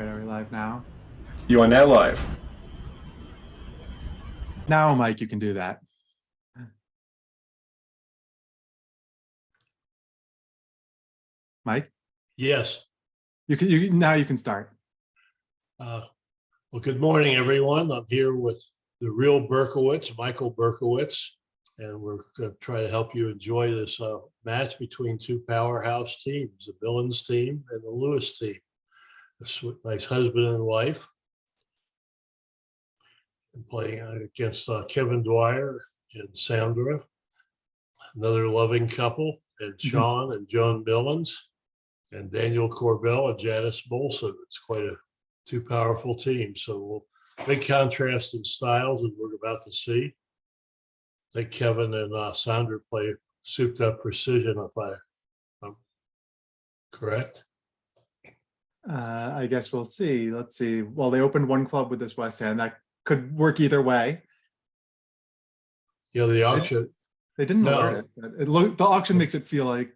right, are we live now? You are now live. Now, Mike, you can do that. Mike, Yes. now you can start. Well, good morning, everyone. I'm here with the real Berkowitz, Michael Berkowitz, and we're going to try to help you enjoy this match between two powerhouse teams, the Billings team and the Lewis team. A nice husband and wife, and playing against Kevin Dwyer and Sandra, another loving couple, and Sean and Joan Billings, and Daniel Corbell and Janice Bolson. It's quite a two powerful teams. So big contrast in styles, as we're about to see. I think Kevin and Sandra play souped up precision, if I'm correct. I guess we'll see. Let's see. Well, they opened one club with this West Hand. That could work either way. Yeah, the auction. They didn't alert it. The auction makes it feel like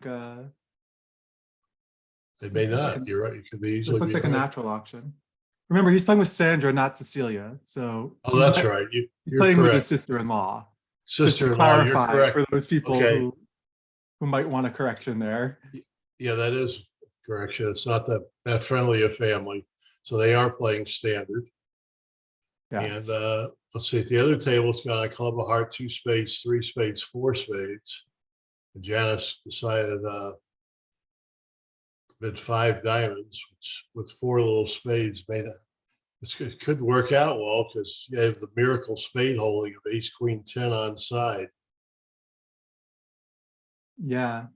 They may not. You're right. It could be easily. This looks like a natural auction. Remember, he's playing with Sandra, not Cecilia. So that's right. He's playing with his sister-in-law. Sister-in-law. You're correct. For those people who might want a correction there. Yeah, that is correction. It's not that friendly a family. So they are playing standard. Yeah. And let's see, at the other table, it's got a club of heart, 2 spades, 3 spades, 4 spades. And Janice decided bid 5 diamonds, which with 4 little spades it could work out well because you have the miracle spade holding of ace, queen, 10 on side. Yeah,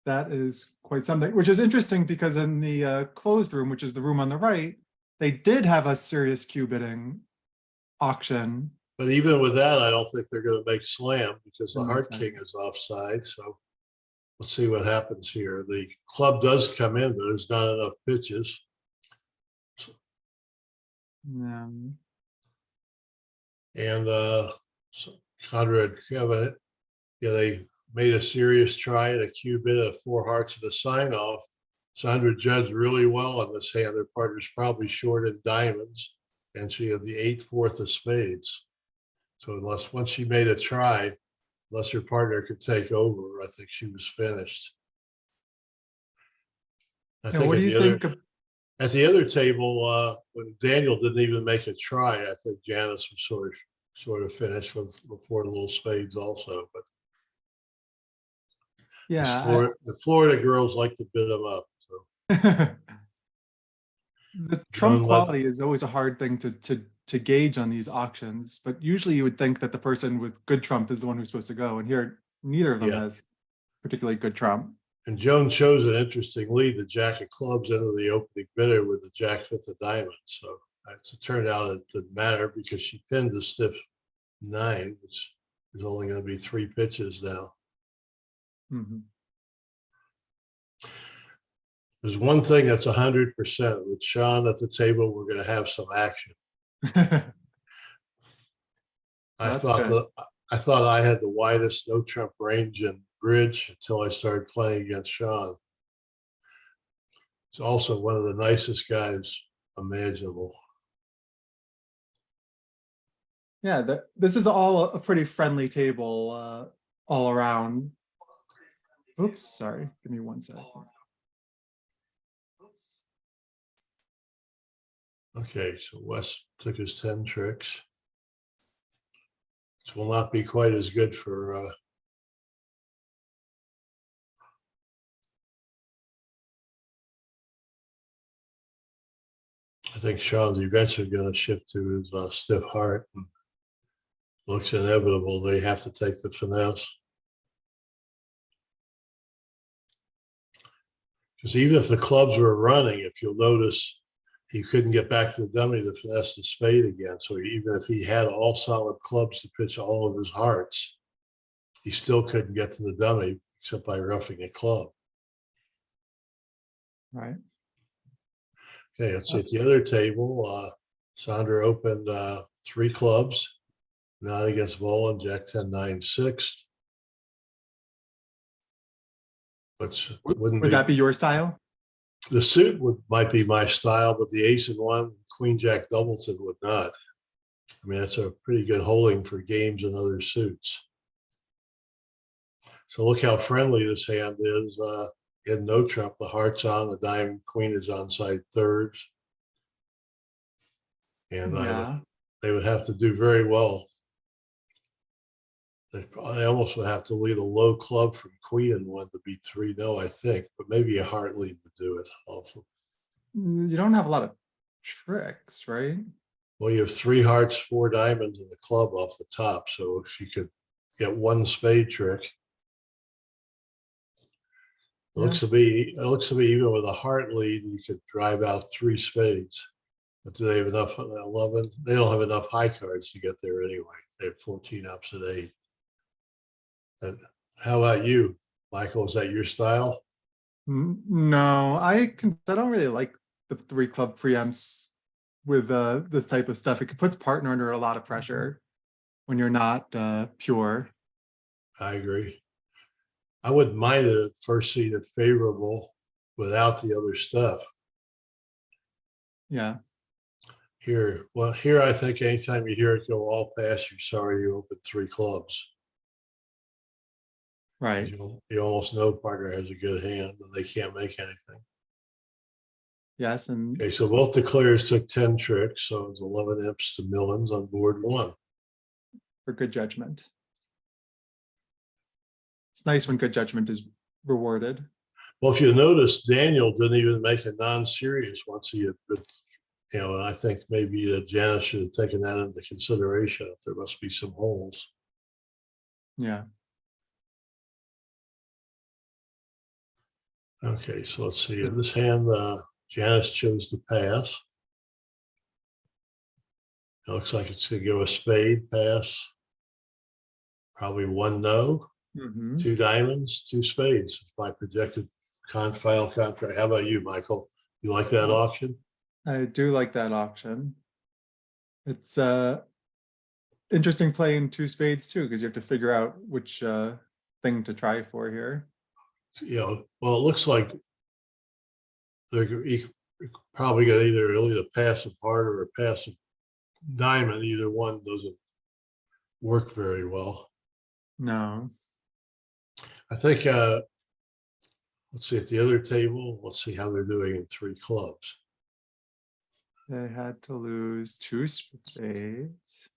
that is quite something, which is interesting because in the closed room, which is the room on the right, they did have a serious Q bidding auction. But even with that, I don't think they're going to make slam because the heart king is offside. So let's see what happens here. The club does come in, but there's not enough pitches. And Conrad, Kevin, they made a serious try at a Q bid of 4 hearts and a sign off. Sandra judged really well on this hand. Their partner's probably short in diamonds, and she had the 8/4 of spades. So once she made a try, unless her partner could take over, I think she was finished. I think what do you think? At the other table, when Daniel didn't even make a try, I think Janice was sort of finished with 4 little spades also. But yeah, the Florida girls like to bid them up. So. The trump quality is always a hard thing to gauge on these auctions, but usually you would think that the person with good trump is the one who's supposed to go, and here neither of them has particularly good trump. And Joan chose an interesting lead, the jack of clubs into the opening bidder with the jack 5 of diamonds. So it turned out it didn't matter because she pinned the stiff 9, which is only going to be 3 pitches now. There's one thing that's 100% with Sean at the table. We're going to have some action. I thought I had the widest no trump range in bridge until I started playing against Sean. He's also one of the nicest guys imaginable. Yeah, this is all a pretty friendly table all around. Oops, sorry. Give me 1 second. Okay, so Wes took his 10 tricks. This will not be quite as good for I think Sean's eventually going to shift to his stiff heart. And looks inevitable. They have to take the finesse. Because even if the clubs were running, if you'll notice, he couldn't get back to the dummy to finesse the spade again. So even if he had all solid clubs to pitch all of his hearts, he still couldn't get to the dummy except by roughing a club. Right. Okay, let's see. At the other table, Sandra opened 3 clubs, not against Volin, Jack 10, 9, 6. Which would that be your style? The suit might be my style, but the ace and one, queen jack doubleton would not. I mean, that's a pretty good holding for games and other suits. So look how friendly this hand is. In no trump, the heart's on, the diamond queen is on side thirds. And Yeah. they would have to do very well. They almost would have to lead a low club from queen and one to beat 3-0, I think, but maybe a heart lead to do it also. You don't have a lot of tricks, right? Well, you have 3 hearts, 4 diamonds, and the club off the top. So if you could get 1 spade trick, it looks to me even with a heart lead, you could drive out 3 spades. But do they have enough 11? They don't have enough high cards to get there anyway. They have 14 ups at 8. And how about you, Michael? Is that your style? No, I don't really like the 3 club preempts with this type of stuff. It puts partner under a lot of pressure when you're not pure. I agree. I wouldn't mind it at first seeing it favorable without the other stuff. Yeah. Here, I think anytime you hear it go all pass, you're sorry you opened 3 clubs. Right. You almost know partner has a good hand and they can't make anything. Yes. And okay, so both declares took 10 tricks, so it's 11 imps to Millens on board 1. For good judgment. It's nice when good judgment is rewarded. Well, if you notice, Daniel didn't even make a non-serious once he had been, and I think maybe Janice should have taken that into consideration if there must be some holes. Yeah. Okay, so let's see. In this hand, Janice chose to pass. It looks like it's going to go a spade pass. Probably 1 no, 2 diamonds, 2 spades. It's my projected final contract. How about you, Michael? You like that auction? I do like that auction. It's interesting playing 2 spades too, because you have to figure out which thing to try for here. Well, it looks like they're probably got either really a passive heart or a passive diamond. Either one doesn't work very well. No. I think, let's see, at the other table, let's see how they're doing in 3 clubs. They had to lose 2 spades.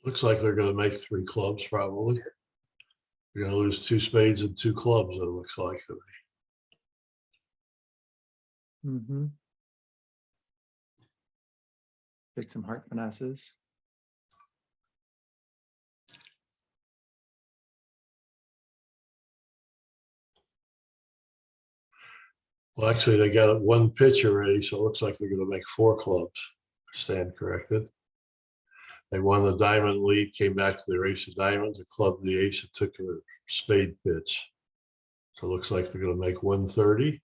Looks like they're going to make 3 clubs probably. They're going to lose 2 spades and 2 clubs, it looks like to me. Take some heart finesses. Well, actually, they got 1 pitch already, so it looks like they're going to make 4 clubs. Stand corrected. They won the diamond lead, came back to their ace of diamonds, a club the ace, and took a spade pitch. So it looks like they're going to make 130.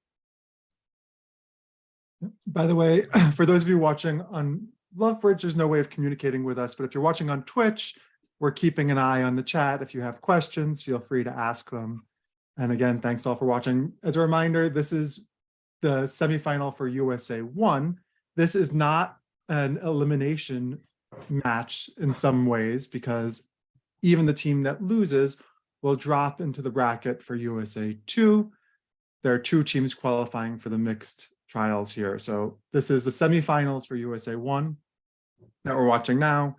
By the way, for those of you watching on Lovebridge, there's no way of communicating with us, but if you're watching on Twitch, we're keeping an eye on the chat. If you have questions, feel free to ask them. And again, thanks all for watching. As a reminder, this is the semifinal for USA1. This is not an elimination match in some ways, because even the team that loses will drop into the bracket for USA2. There are 2 teams qualifying for the mixed trials here. So this is the semifinals for USA1 that we're watching now.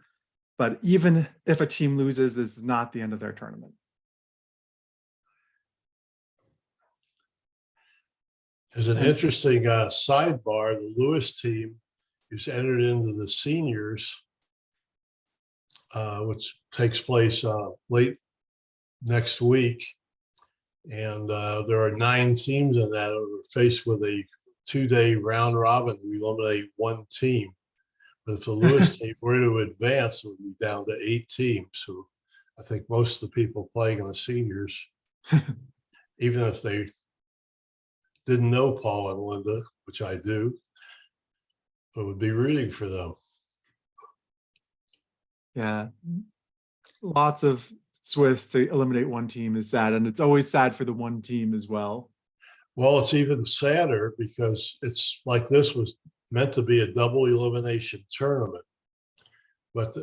But even if a team loses, this is not the end of their tournament. There's an interesting sidebar. The Lewis team is entered into the seniors, which takes place late next week. And there are 9 teams in that who are faced with a 2-day round robin to eliminate 1 team. But if the Lewis team were to advance, it would be down to 8 teams. So I think most of the people playing in the seniors, even if they didn't know Paul and Linda, which I do, but would be rooting for them. Yeah, lots of Swiss to eliminate 1 team is sad, and it's always sad for the 1 team as well. Well, it's even sadder because it's like this was meant to be a double elimination tournament. But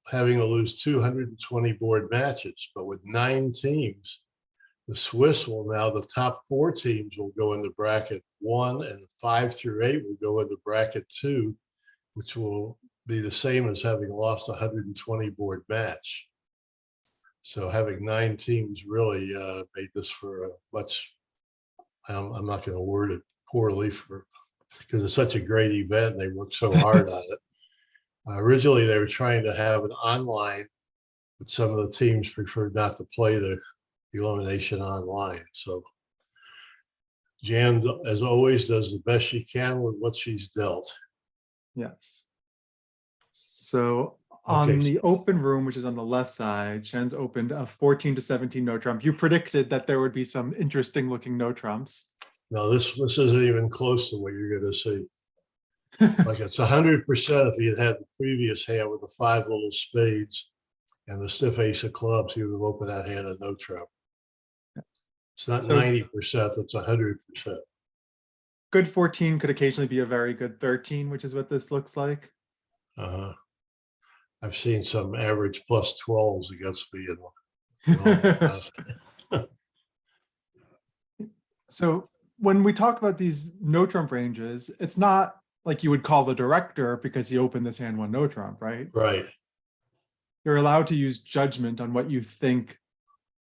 having to lose 220 board matches, but with 9 teams, the Swiss will now, the top 4 teams will go into bracket 1 and 5 through 8 will go into bracket 2, which will be the same as having lost a 120 board match. So having 9 teams really made this for a much, I'm not going to word it poorly because it's such a great event and they worked so hard on it. Originally, they were trying to have an online, but some of the teams preferred not to play the elimination online. So Jan, as always, does the best she can with what she's dealt. Yes. So on the open room, which is on the left side, Shen's opened a 14 to 17 no trump. You predicted that there would be some interesting looking no trumps. No, this isn't even close to what you're going to see. Like it's 100% if he had the previous hand with the 5 little spades and the stiff ace of clubs, he would have opened that hand at no trump. It's not 90%, it's 100%. Good 14 could occasionally be a very good 13, which is what this looks like. I've seen some average plus 12s against me in So when we talk about these no trump ranges, it's not like you would call the director because he opened this hand 1 no trump, right? Right. You're allowed to use judgment on what you think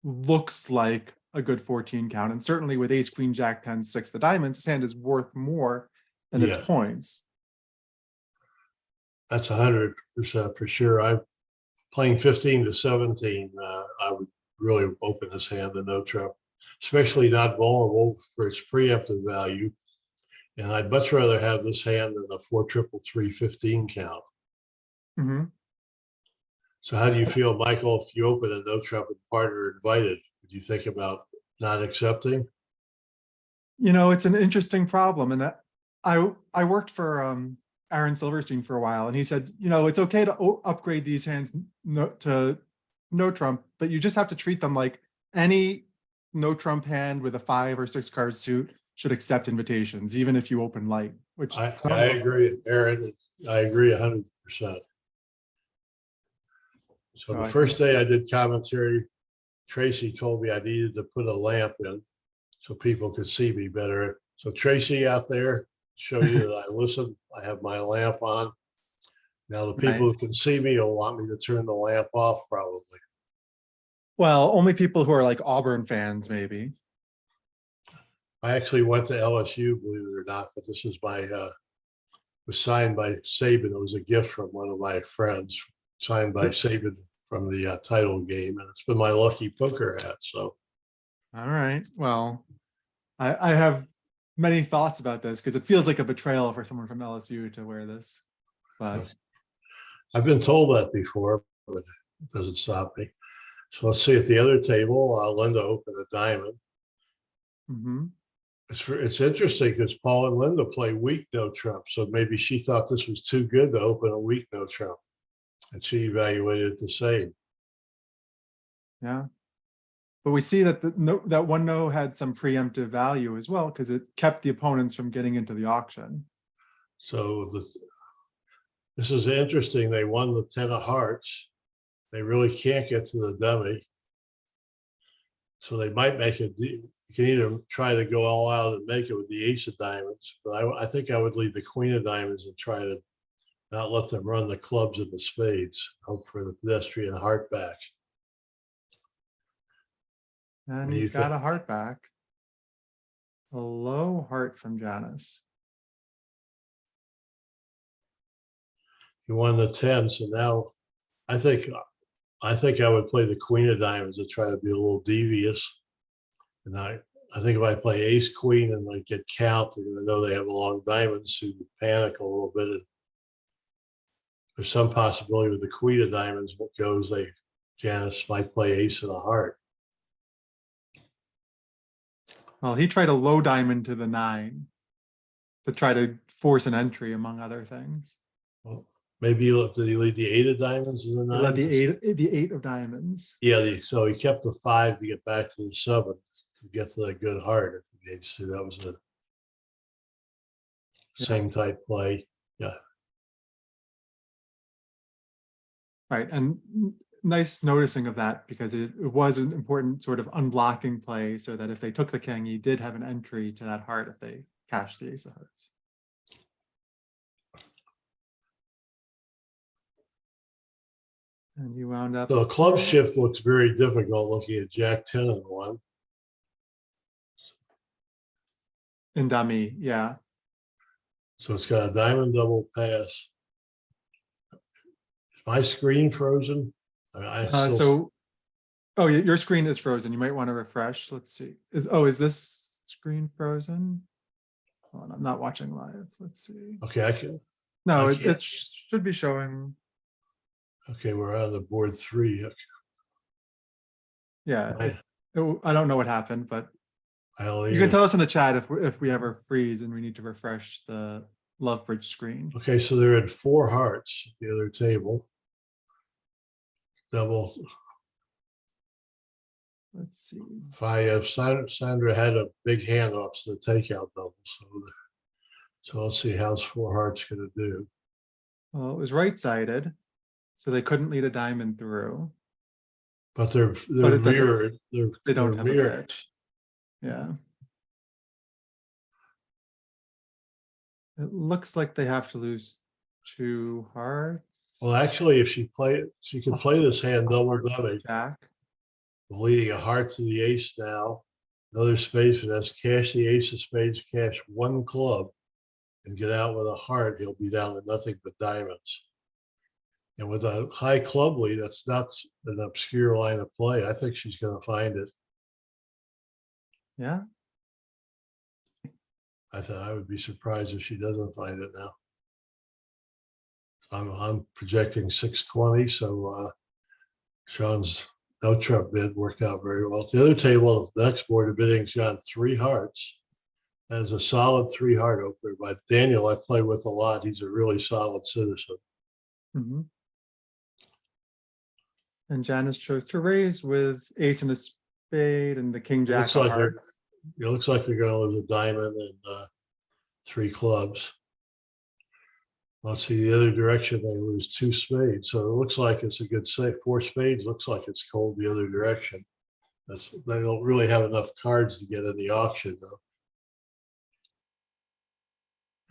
looks like a good 14 count. And certainly with ace, queen, jack, 10, 6, the diamonds, this hand is worth more than its points. That's 100% for sure. I'm playing 15 to 17. I would really open this hand to no trump, especially not vulnerable for its preemptive value. And I'd much rather have this hand than a 4 triple 3 15 count. Mm-hmm. So how do you feel, Michael, if you open a no trump and partner invited? Would you think about not accepting? You know, it's an interesting problem. And I worked for Aaron Silverstein for a while, and he said, you know, it's okay to upgrade these hands to no trump, but you just have to treat them like any no trump hand with a 5 or 6 card suit should accept invitations, even if you open light. Which I agree, Aaron. I agree 100%. So the first day I did commentary, Tracy told me I needed to put a lamp in so people could see me better. So Tracy out there, show you that I listen. I have my lamp on. Now the people who can see me will want me to turn the lamp off probably. Well, only people who are like Auburn fans, maybe. I actually went to LSU, believe it or not, but this is was signed by Saban. It was a gift from one of my friends, signed by Saban from the title game, and it's been my lucky poker hat. So, all right. Well, I have many thoughts about this because it feels like a betrayal for someone from LSU to wear this. But I've been told that before, but it doesn't stop me. So let's see at the other table. Linda opened a diamond. Mm-hmm. It's interesting because Paul and Linda play weak no trump, so maybe she thought this was too good to open a weak no trump, and she evaluated it the same. Yeah, but we see that that 1 no had some preemptive value as well because it kept the opponents from getting into the auction. So this is interesting. They won the 10 of hearts. They really can't get to the dummy, so they might make it. You can either try to go all out and make it with the ace of diamonds, but I think I would leave the queen of diamonds and try to not let them run the clubs and the spades. Hope for the pedestrian heart back. And he's got a heart back. A low heart from Janice. He won the 10, so now I think I would play the queen of diamonds to try to be a little devious. And I think if I play ace queen and like get count, they're going to know they have a long diamond, so you panic a little bit. And there's some possibility with the queen of diamonds, what goes, Janice might play ace of the heart. Well, he tried a low diamond to the 9 to try to force an entry, among other things. Well, maybe did he lead the 8 of diamonds in the 9? He led the 8 of diamonds. Yeah, so he kept the 5 to get back to the 7 to get to that good heart if he See, that was a same type play. Yeah. Right, and nice noticing of that, because it was an important sort of unblocking play, so that if they took the king, he did have an entry to that heart if they cashed the ace of hearts. And you wound up. So a club shift looks very difficult looking at Jack 10 and 1. In dummy, yeah. So it's got a diamond double pass. Is my screen frozen? Oh, your screen is frozen. You might want to refresh. Let's see. Is this screen frozen? Hold on, I'm not watching live. Let's see. Okay, I can. No, it should be showing. Okay, we're on the board 3. Okay. Yeah, I don't know what happened, but you can tell us in the chat if we ever freeze and we need to refresh the Love Bridge screen. Okay, so they're at 4 hearts at the other table. Double. Let's see. If I have Sandra had a big hand off to the takeout double, so let's see how's 4 hearts going to do. Well, it was right-sided, so they couldn't lead a diamond through. But they're mirrored. They don't have mirrored. a bridge. Yeah. It looks like they have to lose 2 hearts. Well, actually, if she could play this hand double dummy. Jack. Leading a heart to the ace now. Another space, and that's cash the ace of spades, cash 1 club, and get out with a heart. He'll be down to nothing but diamonds. And with a high club lead, that's not an obscure line of play. I think she's going to find it. Yeah. I would be surprised if she doesn't find it now. I'm projecting 620, so Sean's no trump bid worked out very well. The other table, the next board of bidding's got 3 hearts. That is a solid 3 heart opener. But Daniel, I play with a lot. He's a really solid citizen. Mm-hmm. And Janice chose to raise with ace and a spade and the king jack. It looks like they're going to lose a diamond and 3 clubs. Let's see, the other direction, they lose 2 spades. So it looks like it's a good say. 4 spades looks like it's cold the other direction. They don't really have enough cards to get in the auction, though.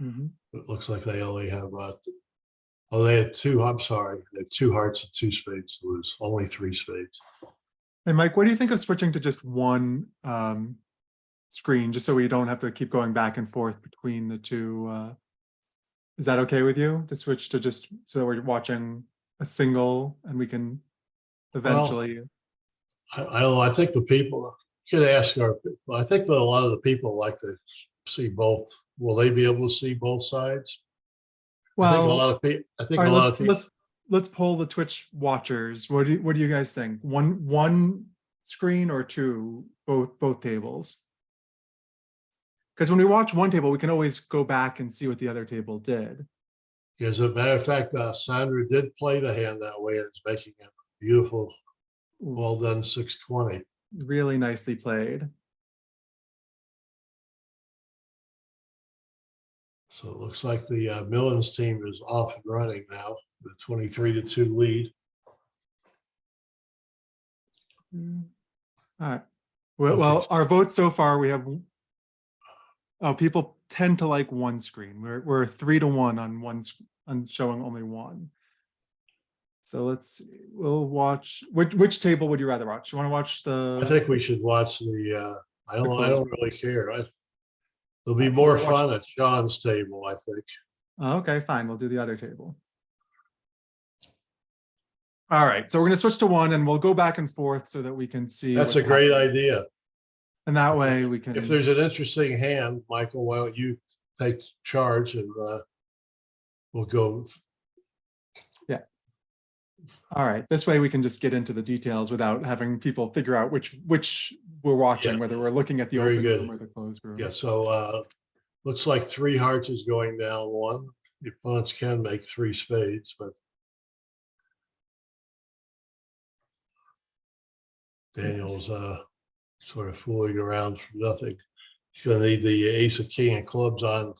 Mm-hmm. It looks like they only have, they had 2, I'm sorry. They have 2 hearts and 2 spades to lose, only 3 spades. Hey, Mike, what do you think of switching to just one screen, just so we don't have to keep going back and forth between the 2? Is that okay with you to switch to just so we're watching a single and we can eventually? Well, I think the people could ask I think that a lot of the people like to see both. Will they be able to see both sides? Well, I think a lot of people. Let's poll the Twitch watchers. What do you guys think? One screen or 2, both tables? Because when we watch one table, we can always go back and see what the other table did. As a matter of fact, Sandra did play the hand that way, and it's making a beautiful, well done 620. Really nicely played. So it looks like the Millens team is off and running now with a 23-2 lead. All right. Well, our votes so far, we have. People tend to like one screen. We're 3-1 on showing only one. So let's see. We'll watch. Which table would you rather watch? You want to watch the? I think we should watch the. I don't really care. It'll be more fun at Sean's table, I think. Okay, fine. We'll do the other table. All right. So we're going to switch to one, and we'll go back and forth so that we can see. That's a great idea. And that way we can. If there's an interesting hand, Michael, why don't you take charge and we'll go. Yeah. All right. This way we can just get into the details without having people figure out which we're watching, whether we're looking at the open room or the closed room. Yeah. So looks like 3 hearts is going down 1. The opponents can make 3 spades, but Daniel's sort of fooling around for nothing. He's gonna need the ace of king of clubs on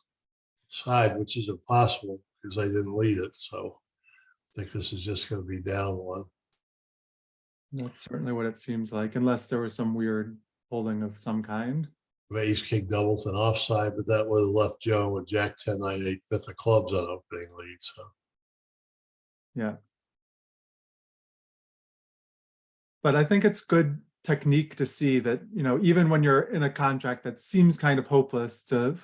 side, which is impossible because they didn't lead it. So I think this is just gonna be down one. That's certainly what it seems like, unless there was some weird holding of some kind. Ace king doubles and offside, but that would have left Joe with Jack 10 9 8 fifth of clubs on opening lead. So Yeah. But I think it's good technique to see that, you know, even when you're in a contract that seems kind of hopeless, to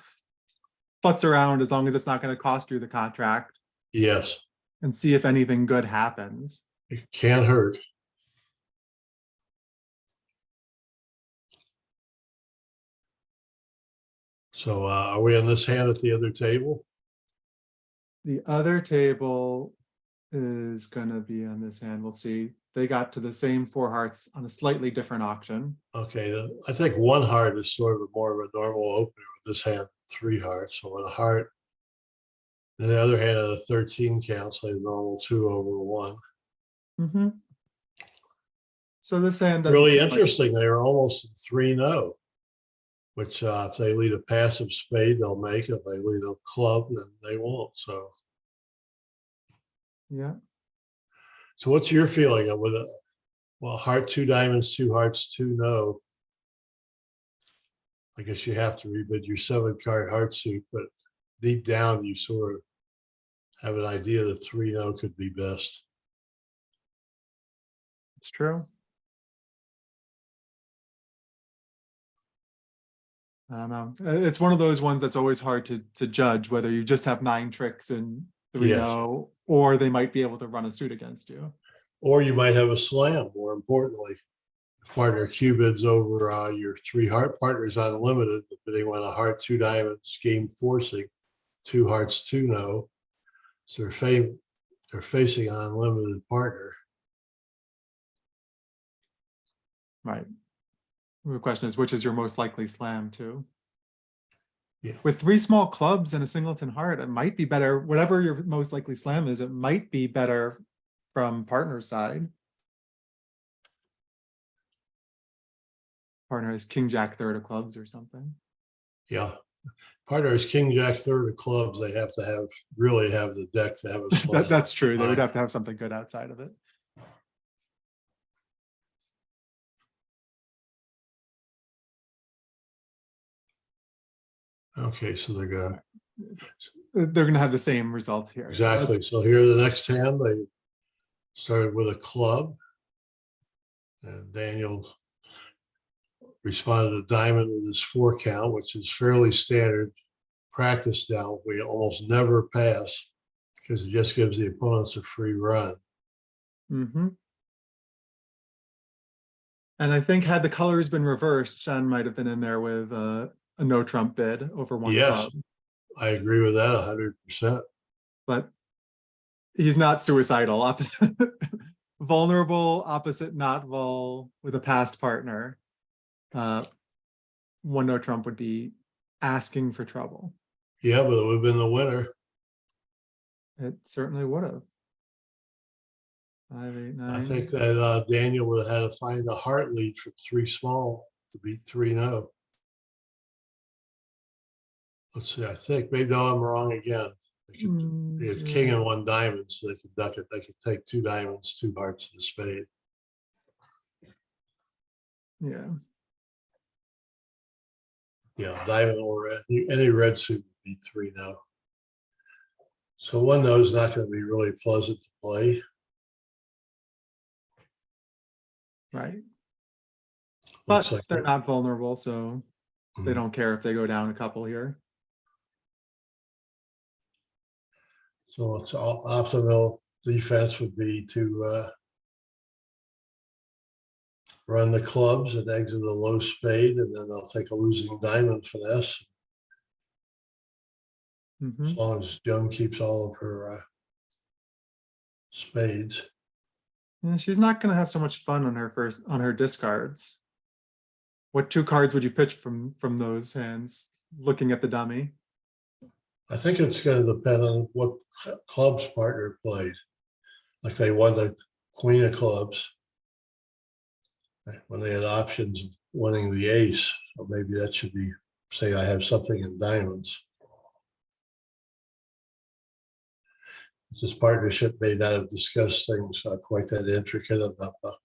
futz around as long as it's not going to cost you the contract yes, and see if anything good happens. it can't hurt. So are we on this hand at the other table? The other table is going to be on this hand. We'll see. They got to the same four hearts on a slightly different auction. Okay, I think one heart is sort of more of a normal opener with this hand, three hearts. So on a heart, and the other hand of the 13 counts like normal 2 over 1. Mm-hmm. So this hand doesn't Really seem like- interesting. They were almost 3-0, which if they lead a passive spade, they'll make it. If they lead a club, then they won't. So, yeah. so what's your feeling of with a well, heart, 2 diamonds, 2 hearts, 2 no? I guess you have to rebid your 7-card heart suit, but deep down, you sort of have an idea that 3 no could be best. It's true. I don't know. It's one of those ones that's always hard to judge whether you just have 9 tricks and 3-0, or they might be able to run a suit against you. Or you might have a slam, more importantly. Partner Q bids over your 3 heart partners unlimited, bidding on a heart, 2 diamonds, game forcing, 2 hearts, 2 no. So they're facing an unlimited partner. Right. The question is, which is your most likely slam to? Yeah. With 3 small clubs and a singleton heart, it might be better. Whatever your most likely slam is, it might be better from partner side. Partner has king jack third of clubs or something. Yeah. Partner is king jack third of clubs. They have to really have the deck to have a slam. That's true. They would have to have something good outside of it. Okay, so they're going to have the same result here. exactly. So here the next hand, they started with a club, and Daniel responded to diamond with his 4 count, which is fairly standard practice now. We almost never pass because it just gives the opponents a free run. Mm-hmm. And I think had the colors been reversed, Sean might have been in there with a no trump bid over 1 Yes, club. I agree with that 100%. But he's not suicidal. Vulnerable, opposite not vul with a past partner. 1 no trump would be asking for trouble. Yeah, but it would have been the winner. It certainly would have. 5, 8, 9. I think that Daniel would have had to find a heart lead from 3 small to beat 3-0. Let's see, I think maybe I'm wrong again. They have king and 1 diamond, so they could duck it. They could take 2 diamonds, 2 hearts, and a spade. Yeah. Yeah, diamond or any red suit would be 3 now. So 1 no is not going to be really pleasant to play. Right. Looks But like they're not vulnerable, so they Mhm. don't care if they go down a couple here. So it's all optimal defense would be to run the clubs and exit a low spade, and then they'll take a losing diamond finesse. Mm-hmm. As long as Joan keeps all of her spades. Yeah, she's not going to have so much fun on her discards. What 2 cards would you pitch from those hands? Looking at the dummy. I think it's going to depend on what clubs partner played. Like they won the queen of clubs when they had options of winning the ace. So maybe that should be say I have something in diamonds. This partnership may not have discussed things quite that intricate about the.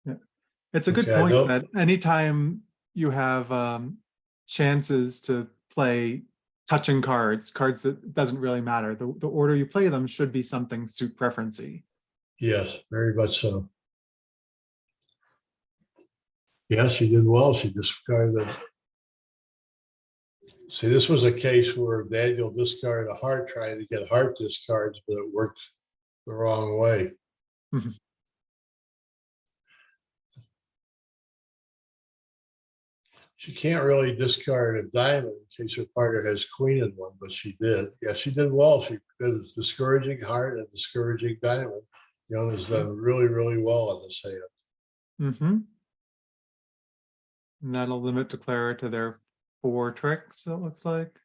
Yeah. It's a good Okay, I point don't- that anytime you have chances to play touching cards that doesn't really matter. The order you play them should be something suit preferency. Yes, very much so. Yeah, she did well. She discarded it. See, this was a case where Daniel discarded a heart trying to get heart discards, but it worked the wrong way. She can't really discard a diamond in case her partner has queen in one, but she did. Yeah, she did well. She did a discouraging heart and discouraging diamond. Young has done really, really well on this hand. Mm-hmm. And that'll limit Declara to their 4 tricks, it looks like.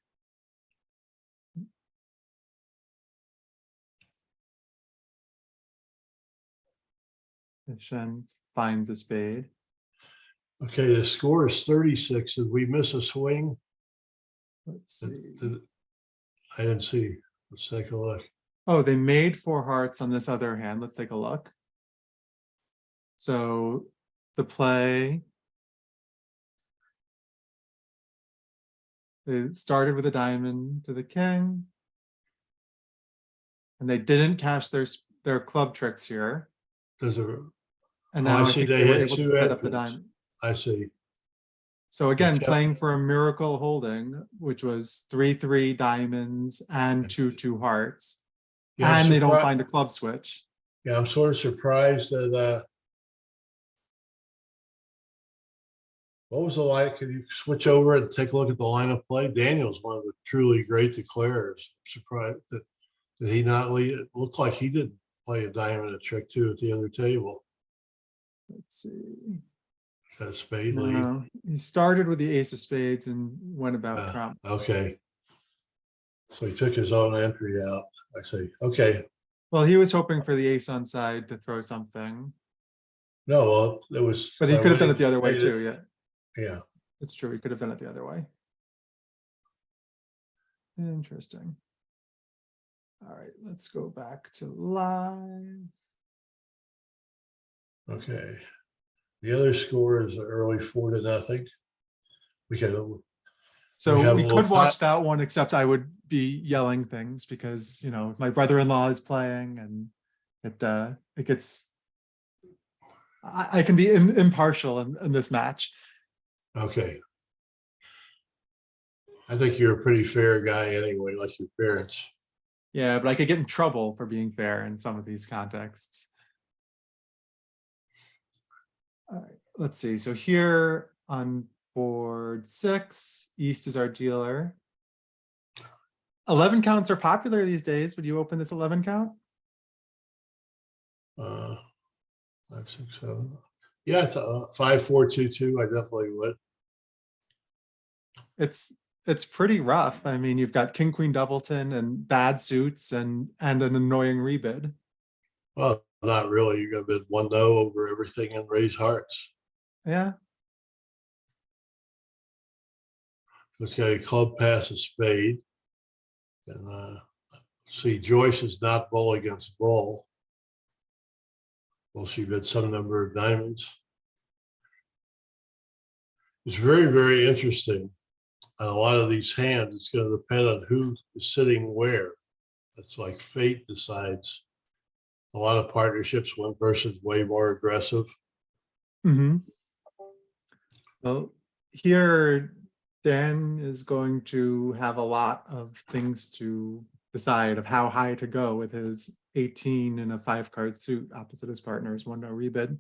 If Shen finds a spade. Okay, the score is 36. Did we miss a swing? Let's see. I didn't see. Let's take a look. Oh, they made 4 hearts on this other hand. Let's take a look. So the play, they started with a diamond to the king, and they didn't cash their club tricks here. Does it? And now I think they were able to set up the entries. diamond. I see. So again, Okay. playing for a miracle holding, which was 3-3 diamonds and 2-2 hearts, Yeah, and they don't find a club switch. Yeah, I'm sort of surprised that. What was the line? Can you switch over and take a look at the line of play? Daniel's one of the truly great declarers. I'm surprised that did he not lead? It looked like he didn't play a diamond a trick too at the other table. Let's see. Got a spade lead. No, he started with the ace of spades and went about trump. Okay. So he took his own entry out. I see. Okay. Well, he was hoping for the ace on side to throw something. No, well, it was. But he could have done it the other way too, yeah. Yeah. It's true, he could have done it the other way. Interesting. All right, let's go back to live. Okay. The other score is early 4-0. We can. So we could watch that one, except I would be yelling things because, you know, my brother-in-law is playing and it gets, I can be impartial in this match. Okay. I think you're a pretty fair guy anyway, like your parents. Yeah, but I could get in trouble for being fair in some of these contexts. All right, let's see. So here on board 6, East is our dealer. 11 counts are popular these days. Would you open this 11 count? 5, 6, 7. Yeah, 5, 4, 2, 2. I definitely would. It's pretty rough. I mean, you've got King Queen Doubleton and bad suits and an annoying rebid. Well, not really. You're gonna bid 1-0 over everything and raise hearts. Yeah. Let's get a club pass, a spade, and see Joyce is not bull against bull. Well, she bid some number of diamonds. It's very, very interesting. On a lot of these hands, it's going to depend on who is sitting where. It's like fate decides. A lot of partnerships, one person's way more aggressive. Mm-hmm. Well, here Dan is going to have a lot of things to decide of how high to go with his 18 in a 5-card suit opposite his partner's 1-0 rebid.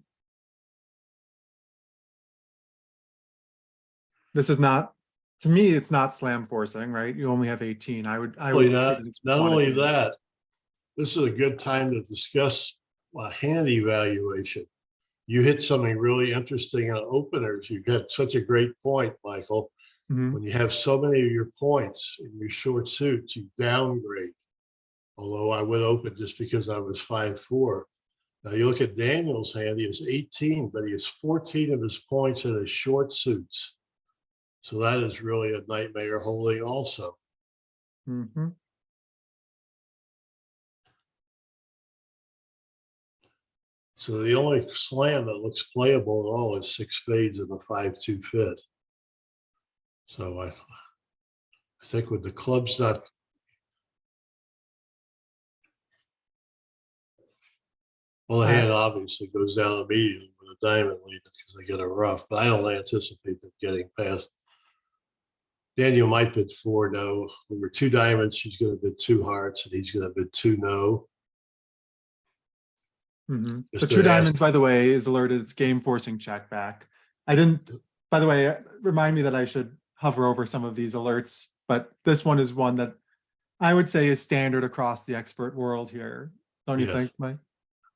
This is not, to me, it's not slam forcing, right? You only have 18. I would Not not only that, this is a good time to discuss a hand evaluation. You hit something really interesting in openers. You got such a great point, Michael. Mm-hmm. When you have so many of your points in your short suits, you downgrade. Although I would open just because I was 5-4. Now you look at Daniel's hand, he has 18, but he has 14 of his points in his short suits. So that is really a nightmare holding also. Mm-hmm. So the only slam that looks playable at all is 6 spades and a 5-2 fit. So I think with the clubs not, well, the hand obviously goes down immediately with a diamond lead because they get a rough, but I don't anticipate them getting past. Daniel might bid 4 no. Over 2 diamonds, she's going to bid 2 hearts, and he's going to bid 2 no. Mm-hmm. So Just 2 to ask, diamonds, by the way, is alerted. It's game forcing check back. I didn't, by the way, remind me that I should hover over some of these alerts, but this one is one that I would say is standard across the expert world here. Don't you yes, think, Mike?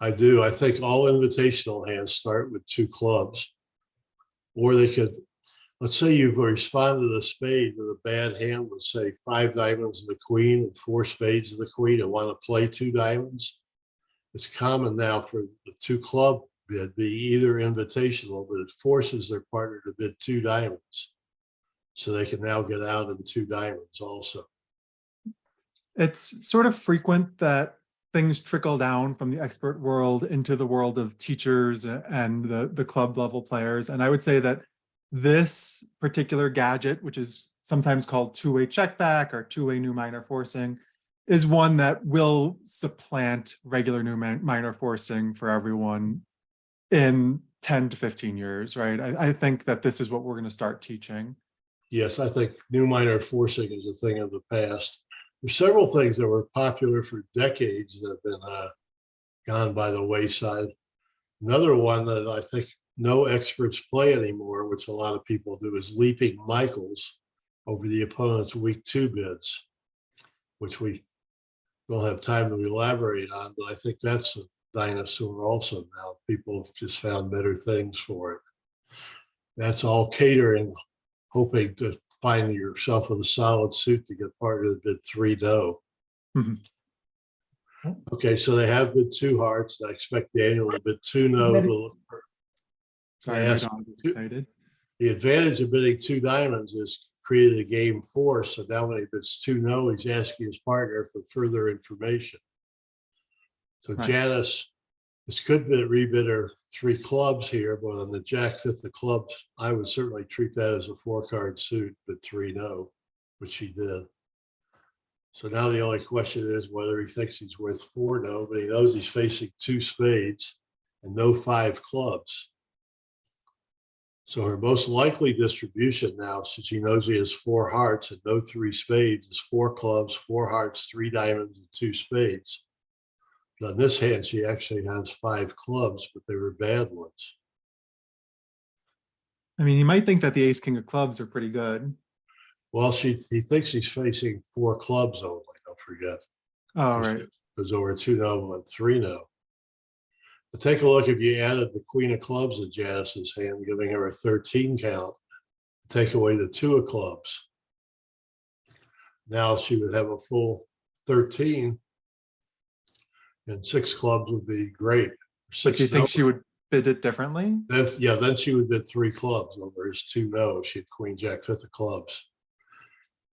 I do. I think all invitational hands start with 2 clubs, or they could, let's say you've responded to a spade with a bad hand with, say, 5 diamonds and the queen and 4 spades and the queen, and want to play 2 diamonds. It's common now for the 2 club bid be either invitational, but it forces their partner to bid 2 diamonds. So they can now get out in 2 diamonds also. It's sort of frequent that things trickle down from the expert world into the world of teachers and the club level players. And I would say that this particular gadget, which is sometimes called 2-way check back or 2-way new minor forcing, is one that will supplant regular new minor forcing for everyone in 10 to 15 years, right? I think that this is what we're going to start teaching. Yes, I think new minor forcing is a thing of the past. There's several things that were popular for decades that have been gone by the wayside. Another one that I think no experts play anymore, which a lot of people do, is leaping Michaels over the opponent's weak 2 bids, which we don't have time to elaborate on, but I think that's a dinosaur also now. People have just found better things for it. That's all catering, hoping to find yourself with a solid suit to get part of the bid 3 no. Mm-hmm. Okay, so they have bid 2 hearts. I expect Daniel to bid 2 no. Sorry, my dog is excited. The advantage of bidding 2 diamonds is created a game 4. So now when he bids 2 no, he's asking his partner for further information. So Right. Janice, this could be rebid her 3 clubs here, but on the jack 5th of clubs, I would certainly treat that as a 4-card suit, but 3 no, which she did. So now the only question is whether he thinks he's worth 4 no, but he knows he's facing 2 spades and no 5 clubs. So her most likely distribution now, since he knows he has 4 hearts and no 3 spades, is 4 clubs, 4 hearts, 3 diamonds, and 2 spades. But on this hand, she actually has 5 clubs, but they were bad ones. I mean, you might think that the ace king of clubs are pretty good. Well, he thinks he's facing 4 clubs only, don't forget. Oh, right. There's over 2 no and 3 no. But take a look if you added the queen of clubs in Janice's hand, giving her a 13 count, take away the 2 of clubs. Now she would have a full 13, and 6 clubs would be great. But do you think she would bid it differently? Then she would bid 3 clubs over his 2 no. She had queen jack 5th of clubs.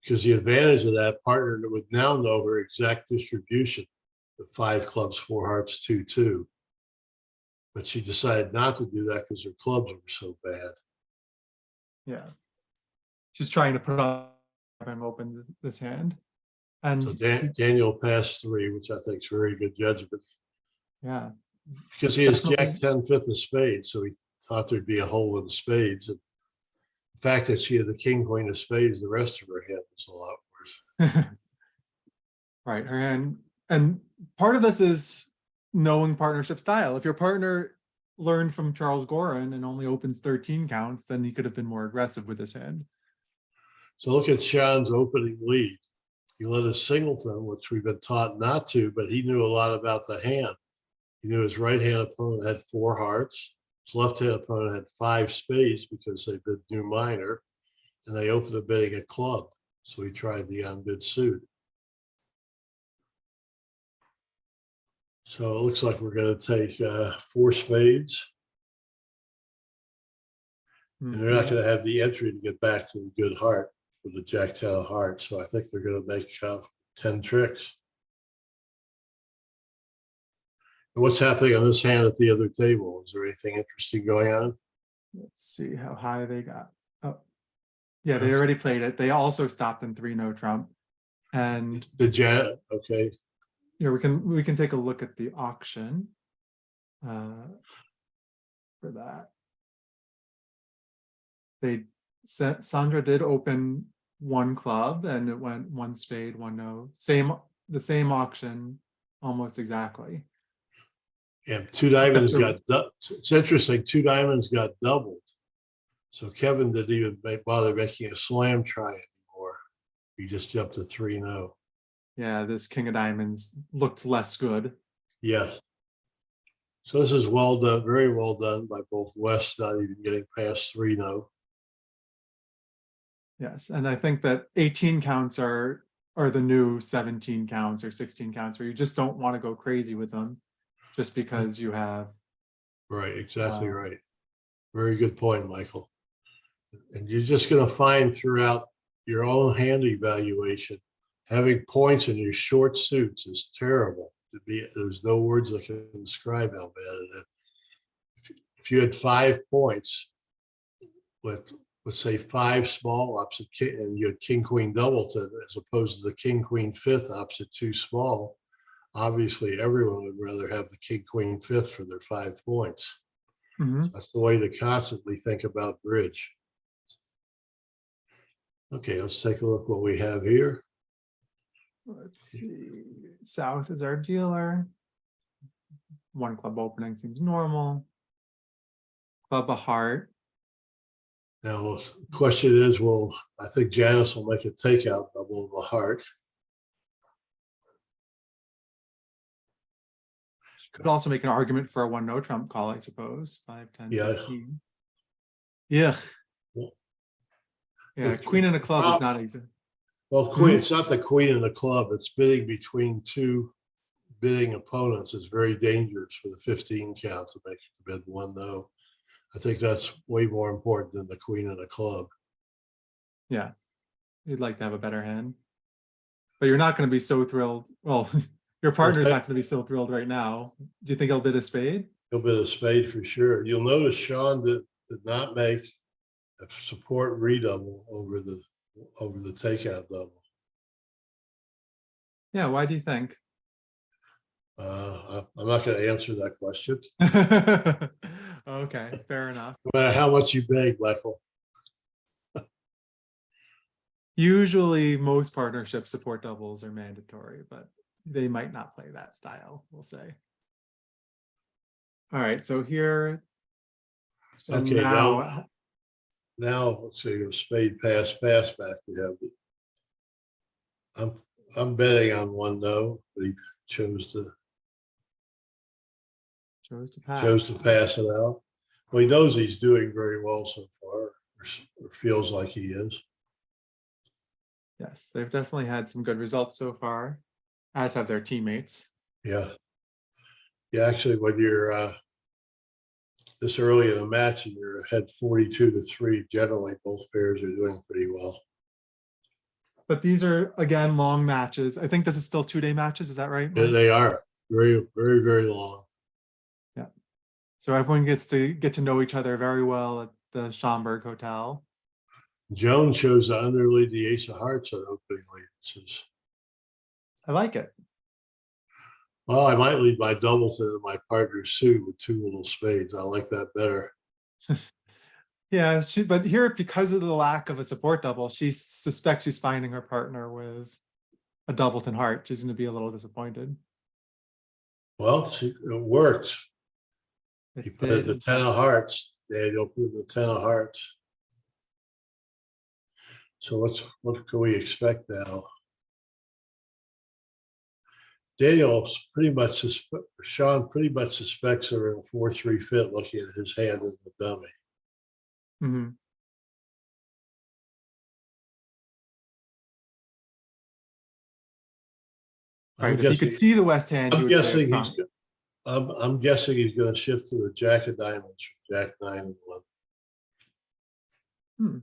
Because the advantage of that partner would now know her exact distribution of 5 clubs, 4 hearts, 2 2. But she decided not to do that because her clubs were so bad. Yeah. She's trying to put up him open this hand. And so Daniel passed 3, which I think is very good judgment. Yeah. Because he has jack 10 5th of spades, so he thought there'd be a hole in the spades. And the fact that she had the king queen of spades, the rest of her hand was a lot worse. Right. And part of this is knowing partnership style. If your partner learned from Charles Gorin and only opens 13 counts, then he could have been more aggressive with his hand. So look at Sean's opening lead. He led a singleton, which we've been taught not to, but he knew a lot about the hand. He knew his right-hand opponent had 4 hearts. His left-hand opponent had 5 spades because they bid new minor, and they opened a bidding a club. So he tried the unbid suit. So it looks like we're going to take 4 spades. And they're not going to have the entry to get back to the good heart for the Jack 10 of hearts. So I think they're going to make 10 tricks. And what's happening on this hand at the other table? Is there anything interesting going on? Let's see how high they got. Oh, yeah, they already played it. They also stopped in 3-no trump. And the Jack, okay. Yeah, we can take a look at the auction for that. Sandra did open 1 club and it went 1 spade, 1 no. The same auction almost exactly. And 2 diamonds it's interesting, 2 diamonds got doubled. So Kevin didn't even bother making a slam try anymore. He just jumped to 3-0. Yeah, this king of diamonds looked less good. Yes. So this is well done, very well done by both West, not even getting past 3-0. Yes, and I think that 18 counts are the new 17 counts or 16 counts, where you just don't want to go crazy with them just because you have. Right, exactly right. Very good point, Michael. And you're just going to find throughout your own hand evaluation, having points in your short suits is terrible. There's no words that can describe how bad it is. If you had 5 points with, let's say, 5 small opposite king, and you had king queen doubleton as opposed to the king queen fifth opposite 2 small, obviously everyone would rather have the king queen fifth for their 5 points. Mm-hmm. So that's the way to constantly think about bridge. Okay, let's take a look what we have here. Let's see. South is our dealer. 1 club opening seems normal. Club a heart. Now, the question is, well, I think Janice will make a takeout double of a heart. She could also make an argument for a 1-no trump call, I suppose. 5, 10, Yeah. 15. Yeah. Yeah, queen in a club is not easy. Well, queen, it's not the queen in the club. It's bidding between 2 bidding opponents. It's very dangerous for the 15 count to make the bid 1-no. I think that's way more important than the queen in a club. Yeah, you'd like to have a better hand, but you're not going to be so thrilled. Well, your partner's not going to be so thrilled right now. Do you think he'll bid a spade? He'll bid a spade for sure. You'll notice Sean did not make a support redouble over the takeout double. Yeah, why do you think? I'm not going to answer that question. Okay, fair enough. No matter how much you beg, Michael. Usually most partnerships support doubles are mandatory, but they might not play that style, we'll say. All right, so here. Okay, now let's see, a spade pass back. We have it. I'm betting on 1-no, but he chose to pass it out. Well, he knows he's doing very well so far, or feels like he is. Yes, they've definitely had some good results so far, as have their teammates. Yeah. Yeah, actually, when you're this early in the match and you're ahead 42-3, generally both pairs are doing pretty well. But these are, again, long matches. I think this is still 2-day matches. Is that right, Mike? Yeah, they are very, very, very long. Yeah. So everyone gets to know each other very well at the Schomburg Hotel. Joan chose to underlead the ace of hearts on opening lead. I like it. Well, I might lead my doubleton and my partner's suit with 2 little spades. I like that better. Yeah, but here, because of the lack of a support double, she suspects she's finding her partner with a doubleton heart. She's going to be a little disappointed. Well, it worked. He put the 10 of hearts. Daniel put the 10 of hearts. So what can we expect now? Daniel's pretty much, Sean pretty much suspects they're in a 4-3 fit looking at his hand in the dummy. Mm-hmm. Right. If you could see the West hand, I'm guessing he's going to shift to the Jack of diamonds from Jack 9 and 1. Hmm.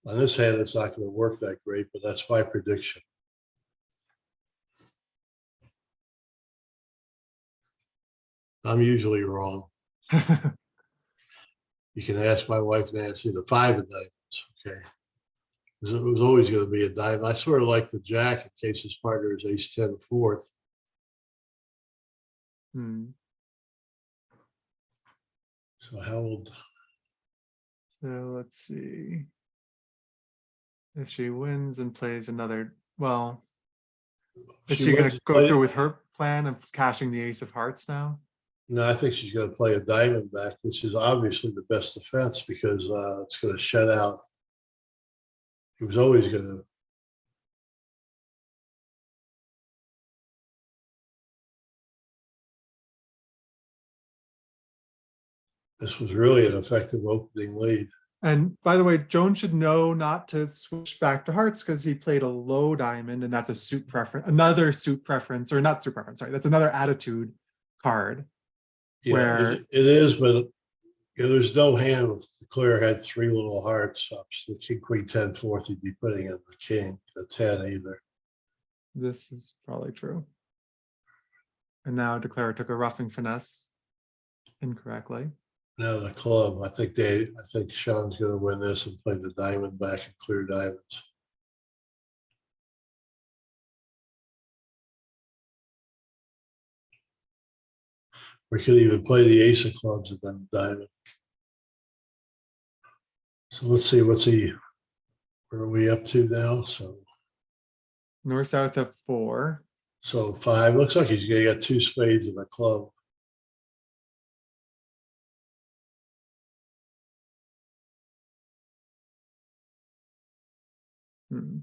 On this hand, it's not going to work that great, but that's my prediction. I'm usually wrong. You can ask my wife Nancy, the 5 of diamonds, okay? It was always going to be a diamond. I sort of like the jack in case his partner is ace 10 fourth. Hmm. So how old? So let's see. If she wins and plays another, well, is she going to go through with her plan of cashing the ace of hearts now? No, I think she's going to play a diamond back, which is obviously the best defense because it's going to shut out. He was always going to. This was really an effective opening lead. And by the way, Joan should know not to switch back to hearts because he played a low diamond, and that's a suit preference, another suit preference, or not suit preference, sorry, that's another attitude card. Yeah, where it is, but there's no hand if the clear had 3 little hearts up. So the king, queen, 10, fourth, he'd be putting in the king, the 10 either. this is probably true. And now Declare took a roughing finesse incorrectly. Now the club, I think Sean's going to win this and play the diamond back and clear diamonds. We could even play the ace of clubs and then the diamond. So let's see, where are we up to now? So North South F4. So 5, looks like he's gonna get 2 spades and a club. Hmm.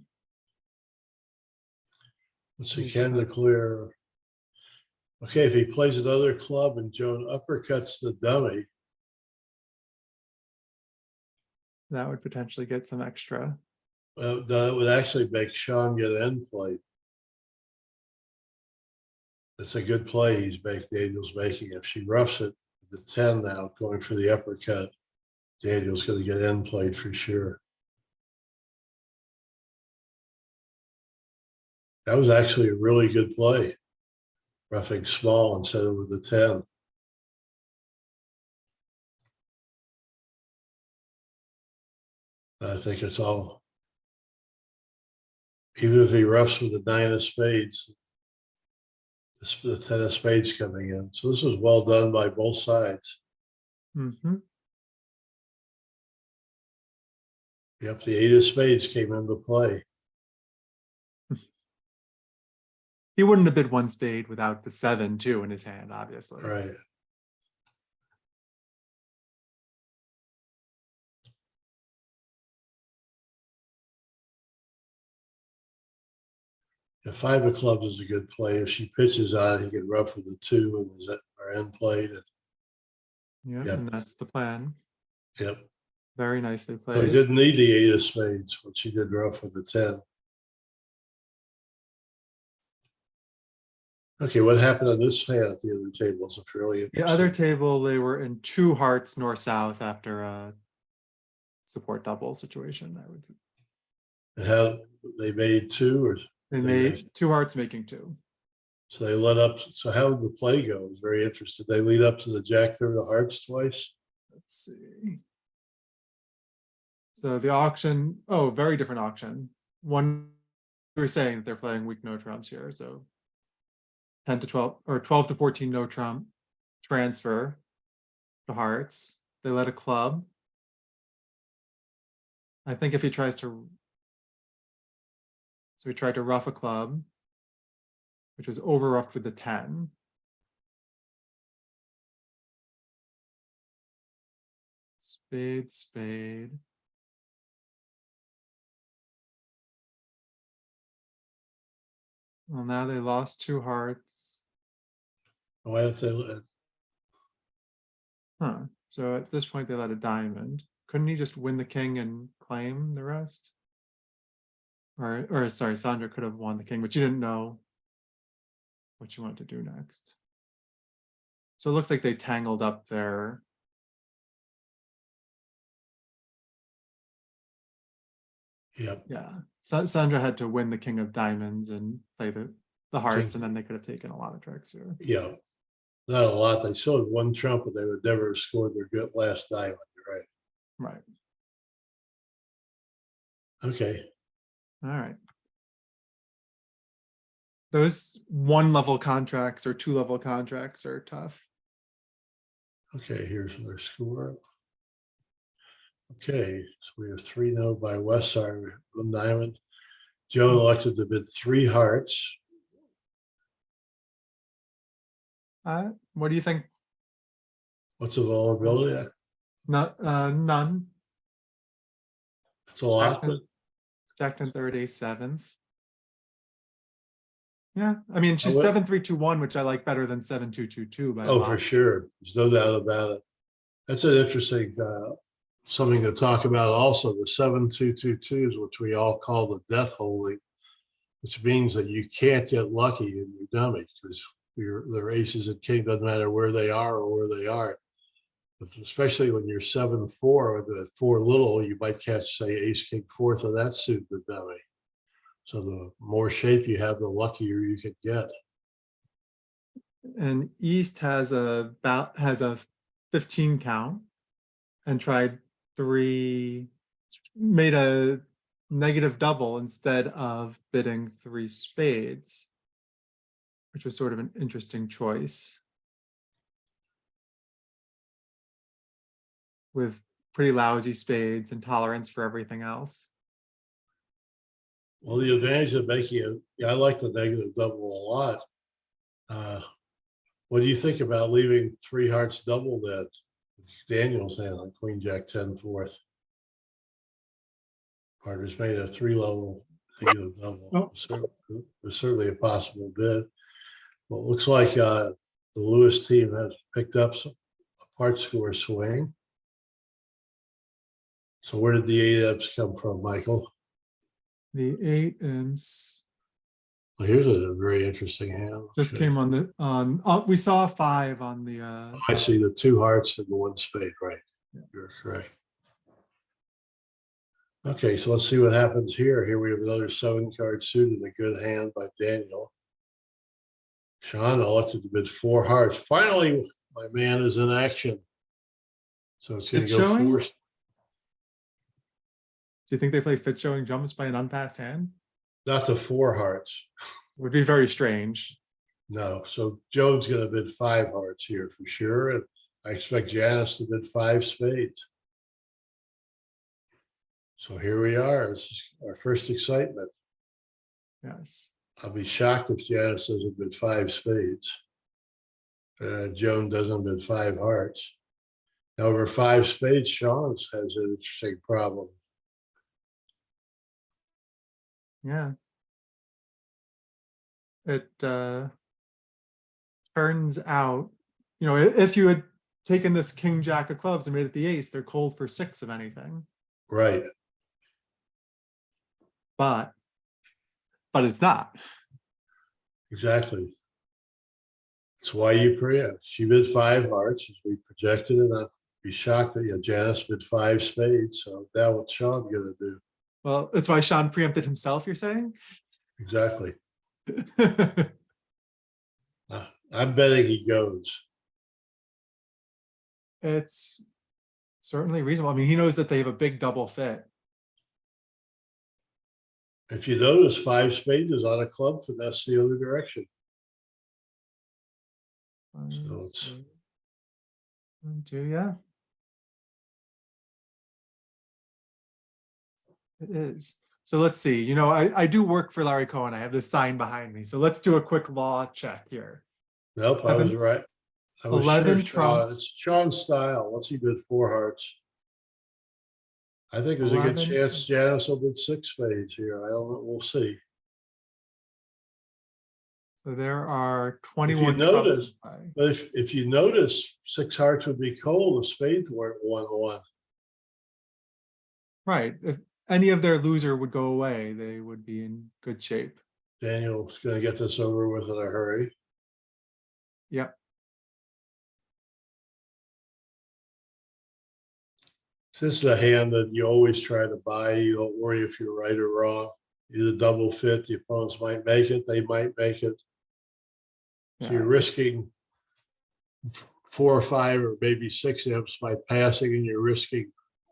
Let's see, can Declare. Okay, if he plays another club and Joan uppercuts the dummy, That would potentially get some extra. that would actually make Sean get end play. That's a good play Daniel's making. If she roughs it, the 10 now going for the uppercut, Daniel's going to get end played for sure. That was actually a really good play. Roughing small instead of with the 10. I think it's all. Even if he roughs with the 9 of spades, the 10 of spades coming in. So this was well done by both sides. Mm-hmm. Yep, the 8 of spades came into play. He wouldn't have bid 1 spade without the 7 too in his hand, obviously. Right. The 5 of clubs is a good play. If she pitches on it, he can rough with the 2 and is our end played. Yeah, Yep. and that's the plan. Yep. Very nicely played. So he didn't need the 8 of spades, but she did rough with the 10. Okay, what happened on this hand at the other table is fairly interesting. The other table, they were in 2 hearts north-south after a support double situation, I would say. And how they made 2 or They made 2 hearts making 2. so they led up. So how did the play go? I was very interested. They lead up to the jack 3 of hearts twice. Let's see. So the auction, oh, very different auction. One, we were saying that they're playing weak no trumps here. So 10 to 12 or 12 to 14 no trump transfer to hearts. They let a club. I think if he tries to, so he tried to rough a club, which was over roughed with the 10. Spade, spade. Well, now they lost 2 hearts. Why did they let? Huh. So at this point, they let a diamond. Couldn't he just win the king and claim the rest? Or sorry, Sandra could have won the king, but she didn't know what she wanted to do next. So it looks like they tangled up their Yep. Yeah. So Sandra had to win the king of diamonds and play the hearts, King. and then they could have taken a lot of tricks here. Yeah. Not a lot. They still had one trump, but they would never have scored their good last diamond. You're right. Right. Okay. All right. Those 1-level contracts or 2-level contracts are tough. Okay, here's their score. Okay, so we have 3-0 by Westside, 1 diamond. Joan elected to bid 3 hearts. What do you think? What's the vulnerability? Not none. It's a lot, but Jack 10 third, ace 7th. Yeah, I mean, she's would- 7-3-2-1, which I like better than 7-2-2-2 by a oh, lot. for sure. There's no doubt about it. That's an interesting something to talk about also. The 7-2-2-2s, which we all call the death holding, which means that you can't get lucky in your dummy because their aces and king doesn't matter where they are or where they are. But especially when you're 7-4 with the 4 little, you might catch, say, ace king 4th of that suit in the dummy. So the more shape you have, the luckier you can get. And East has a 15 count and tried 3, made a negative double instead of bidding 3 spades, which was sort of an interesting choice with pretty lousy spades and tolerance for everything else. Well, the advantage of making it, yeah, I like the negative double a lot. What do you think about leaving 3 hearts double that Daniel's hand on Queen Jack 10 4th? Partners made a 3-level negative double. Oh. It was certainly a possible bid. Well, it looks like the Lewis team has picked up a part score swing. So where did the 8 ups come from, Michael? The 8 imps. Well, here's a very interesting hand. Just came on the we saw a 5 on the I see the 2 hearts and the 1 spade, right? Yeah. You're correct. Okay, so let's see what happens here. Here we have another 7-card suit and a good hand by Daniel. Sean elected to bid 4 hearts. Finally, my man is in action. So it's going to go showing? 4. Do you think they play fit showing jumps by an unpassed hand? Not to 4 hearts. Would be very strange. No. So Joe's going to bid 5 hearts here for sure. And I expect Janice to bid 5 spades. So here we are. This is our first excitement. Yes. I'll be shocked if Janice doesn't bid 5 spades. Joan doesn't bid 5 hearts. However, 5 spades, Sean has an interesting problem. Yeah. It turns out, you know, if you had taken this King Jack of clubs and made it the ace, they're cold for 6 of anything. Right. But it's not. Exactly. That's why you preempt. She bid 5 hearts as we projected it. I'd be shocked that Janice bid 5 spades. So now what's Sean going to do? Well, that's why Sean preempted himself, you're saying? Exactly. I'm betting he goes. It's certainly reasonable. I mean, he knows that they have a big double fit. If you notice, 5 spades is on a club finesse the other direction. So it's 1, 2, yeah. It is. So let's see. You know, I do work for Larry Cohen. I have this sign behind me. So let's do a quick law check here. nope. 7, I was right. I was 11 sure trumps. It's Sean's style. Once he bid 4 hearts. I think there's 11. a good chance Janice will bid 6 spades here. I don't know. We'll see. So there are If 21 you notice, trumps in play. but if you notice, 6 hearts would be cold if spades weren't 1-1. Right. If any of their loser would go away, they would be in good shape. Daniel's going to get this over with in a hurry. Yep. This is a hand that you always try to buy. You don't worry if you're right or wrong. Either double fit, the opponents might make it, they might make it. So you're risking 4 or 5 or maybe 6 imps by passing, and you're risking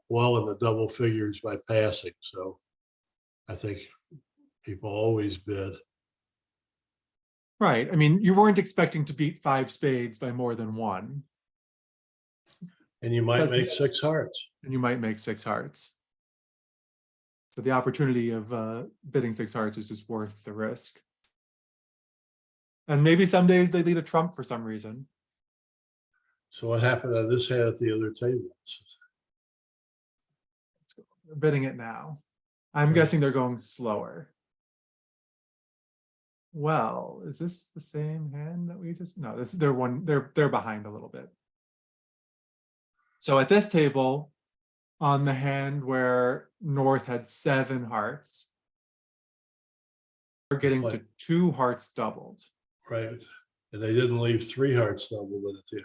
well in the double figures by passing. So I think people always bid. Right. I mean, you weren't expecting to beat 5 spades by more than 1. And you might make 6 hearts. And you might make 6 hearts. So the opportunity of bidding 6 hearts is just worth the risk. And maybe some days they lead a trump for some reason. So what happened on this hand at the other table? They're bidding it now. I'm guessing they're going slower. Well, is this the same hand that we just, no, this they're behind a little bit. So at this table, on the hand where North had 7 hearts, we're getting to 2 hearts doubled. Right. And they didn't leave 3 hearts doubled in it too.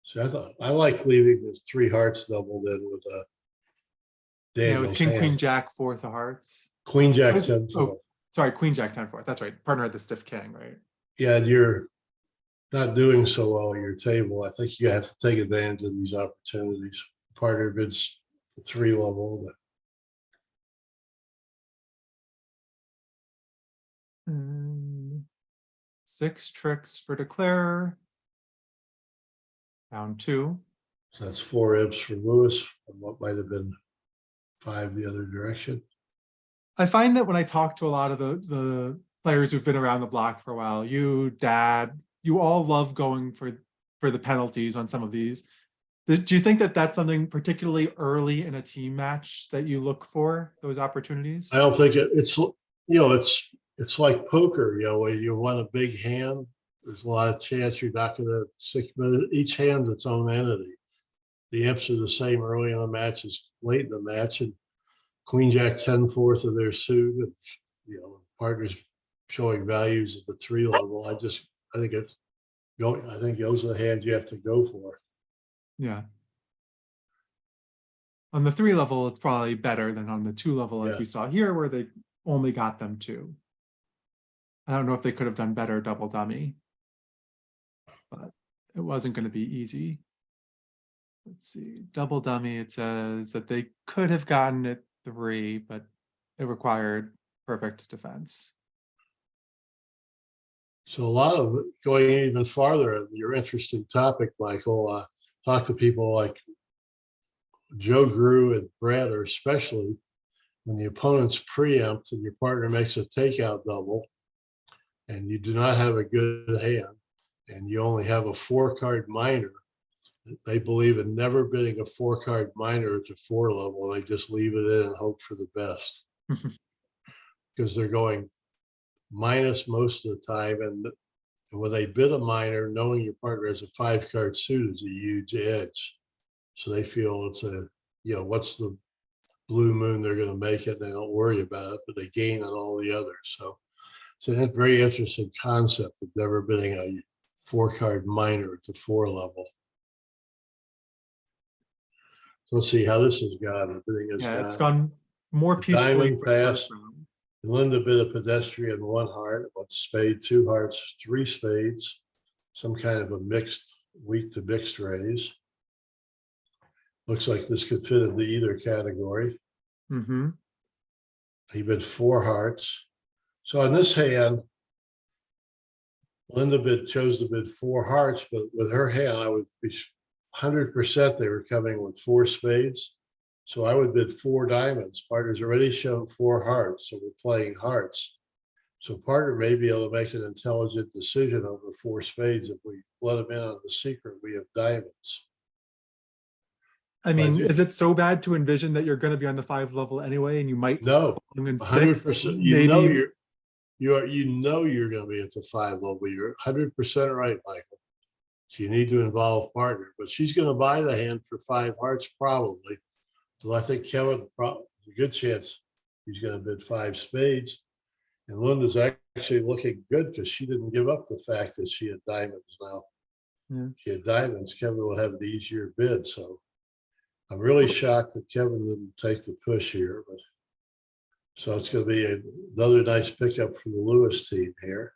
So I like leaving this 3 hearts doubled in with Yeah, with Daniel's King, hand. Queen, Jack, 4th of hearts. Queen, Jack, 10, 4. Oh, sorry, Queen, Jack, 10, 4. That's right. Partner had the stiff king, right? Yeah, and you're not doing so well at your table. I think you have to take advantage of these opportunities. Partner bids the 3 level. Mm, 6 tricks for declare. Down 2. So that's 4 imps for Lewis, and what might have been 5 the other direction. I find that when I talk to a lot of the players who've been around the block for a while, you, Dad, you all love going for the penalties on some of these. Do you think that that's something particularly early in a team match that you look for, those opportunities? I don't think it's, you know, it's like poker, you know, when you want a big hand, there's a lot of chance you're not going to 6 minutes. Each hand's its own entity. The imps are the same early in the match as late in the match, and Queen, Jack, 10, 4th of their suit, and, you know, partners showing values at the 3 level. I think it's going. I think those are the hands you have to go for. Yeah. On the 3 level, it's probably better than on the 2 level, as Yeah. we saw here, where they only got them 2. I don't know if they could have done better double dummy, but it wasn't going to be easy. Let's see, double dummy, it says that they could have gotten it 3, but it required perfect defense. So a lot of it, going even farther, your interesting topic, Michael, talk to people like Joe Grew and Brad, or especially when the opponent's preempt and your partner makes a takeout double and you do not have a good hand and you only have a 4-card minor, they believe in never bidding a 4-card minor at the 4 level. They just leave it in and hope for the best because they're going minus most of the time. And when they bid a minor, knowing your partner has a 5-card suit is a huge edge. So they feel it's a, you know, what's the blue moon, they're going to make it. They don't worry about it, but they gain on all the others. So it's a very interesting concept of never bidding a 4-card minor at the 4 level. So let's see how this has gone. It's gone more peacefully. Diamond pass. Linda bid a pedestrian 1 heart, 1 spade, 2 hearts, 3 spades, some kind of a mixed, weak to mixed raise. Looks like this could fit into either category. Mm-hmm. He bid 4 hearts. So on this hand, Linda chose to bid 4 hearts, but with her hand, I would be 100% they were coming with 4 spades. So I would bid 4 diamonds. Partner's already shown 4 hearts, so we're playing hearts. So partner may be able to make an intelligent decision over 4 spades. If we let him in on the secret, we have diamonds. I mean, is it so bad to envision that you're going to be on the 5 level anyway, and you might no, 100%? You know you're going to be at the 5 level. You're 100% right, Michael. So you need to involve partner, but she's going to buy the hand for 5 hearts probably. So I think Kevin, a good chance he's going to bid 5 spades. And Linda's actually looking good because she didn't give up the fact that she had diamonds now. Yeah. If she had diamonds, Kevin will have an easier bid. So I'm really shocked that Kevin didn't take the push here, but so it's going to be another nice pickup for the Lewis team here.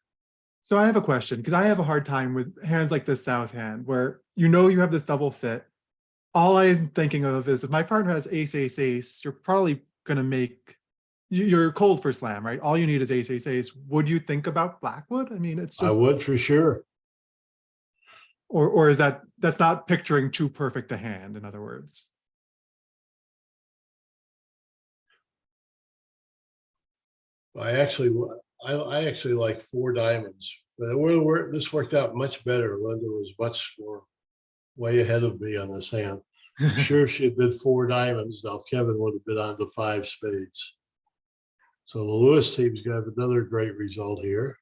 So I have a question, because I have a hard time with hands like this south hand where you have this double fit. All I'm thinking of is if my partner has ace, ace, ace, you're probably going to make, you're cold for slam, right? All you need is ace, ace, ace. Would you think about Blackwood? I mean, it's I just, would for sure. or is that's not picturing too perfect a hand, in other words? I actually like 4 diamonds, but this worked out much better. Linda was much more way ahead of me on this hand. I'm sure if she had bid 4 diamonds, now Kevin would have been on to 5 spades. So the Lewis team's gonna have another great result here.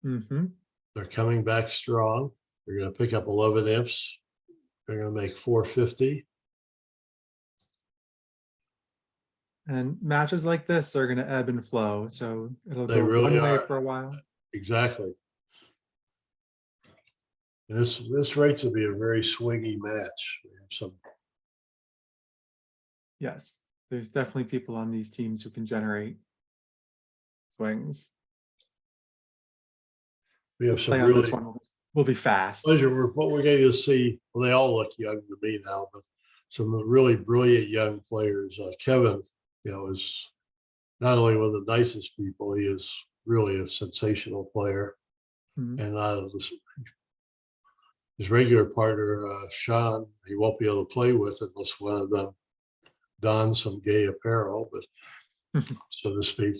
Mm-hmm. They're coming back strong. They're gonna pick up 11 imps. They're gonna make 450. And matches like this are going to ebb and flow, so it'll They go really one way are. for a while. Exactly. And this rates to be a very swingy match. We have some. Yes, there's definitely people on these teams who can generate swings. We have some Play on this really one will be fast. pleasure. What we're getting to see, well, they all look young to me now, but some really brilliant young players. Kevin, is not only one of the nicest people, he is really a sensational player. Mhm. And his regular partner, Sean, he won't be able to play with unless one of them dons some gay apparel, but so to speak.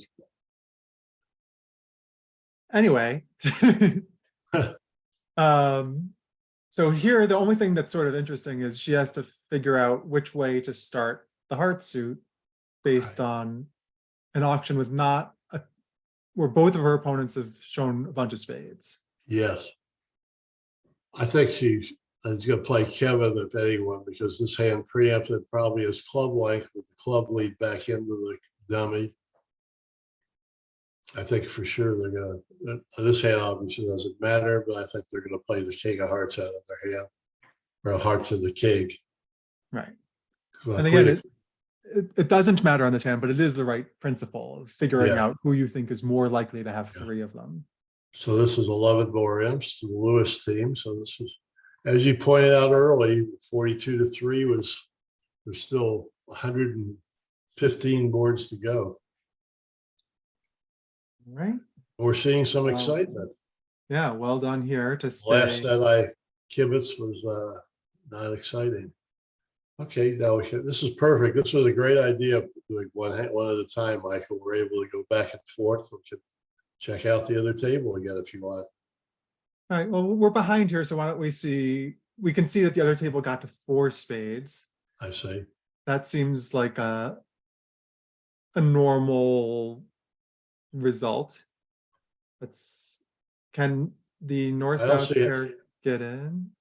Anyway, so here the only thing that's sort of interesting is she has to figure out which way to start the heart suit based on an auction with not a, where both of her opponents have shown a bunch of spades. Yes. I think she's going to play Kevin, if anyone, because this hand preempted probably his club length with the club lead back into the dummy. I think for sure they're going to, this hand obviously doesn't matter, but I think they're going to play the king of hearts out of their hand, or a heart to the king. Right. So And again, it doesn't matter on this hand, but it is the right principle of figuring out who you think is more likely to have 3 of them. So this is 11 more imps to the Lewis team. So this is, as you pointed out early, 42-3 there's still 115 boards to go. All right. We're seeing some excitement. Yeah, well done here to stay. Last that I kibitz was not exciting. Okay, now this is perfect. This was a great idea of doing one at a time, Michael. We're able to go back and forth. We can check out the other table again if you want. All right, well, we're behind here, so why don't we see, we can see that the other table got to 4 spades. I see. That seems like a normal result. Can the north-south pair get in?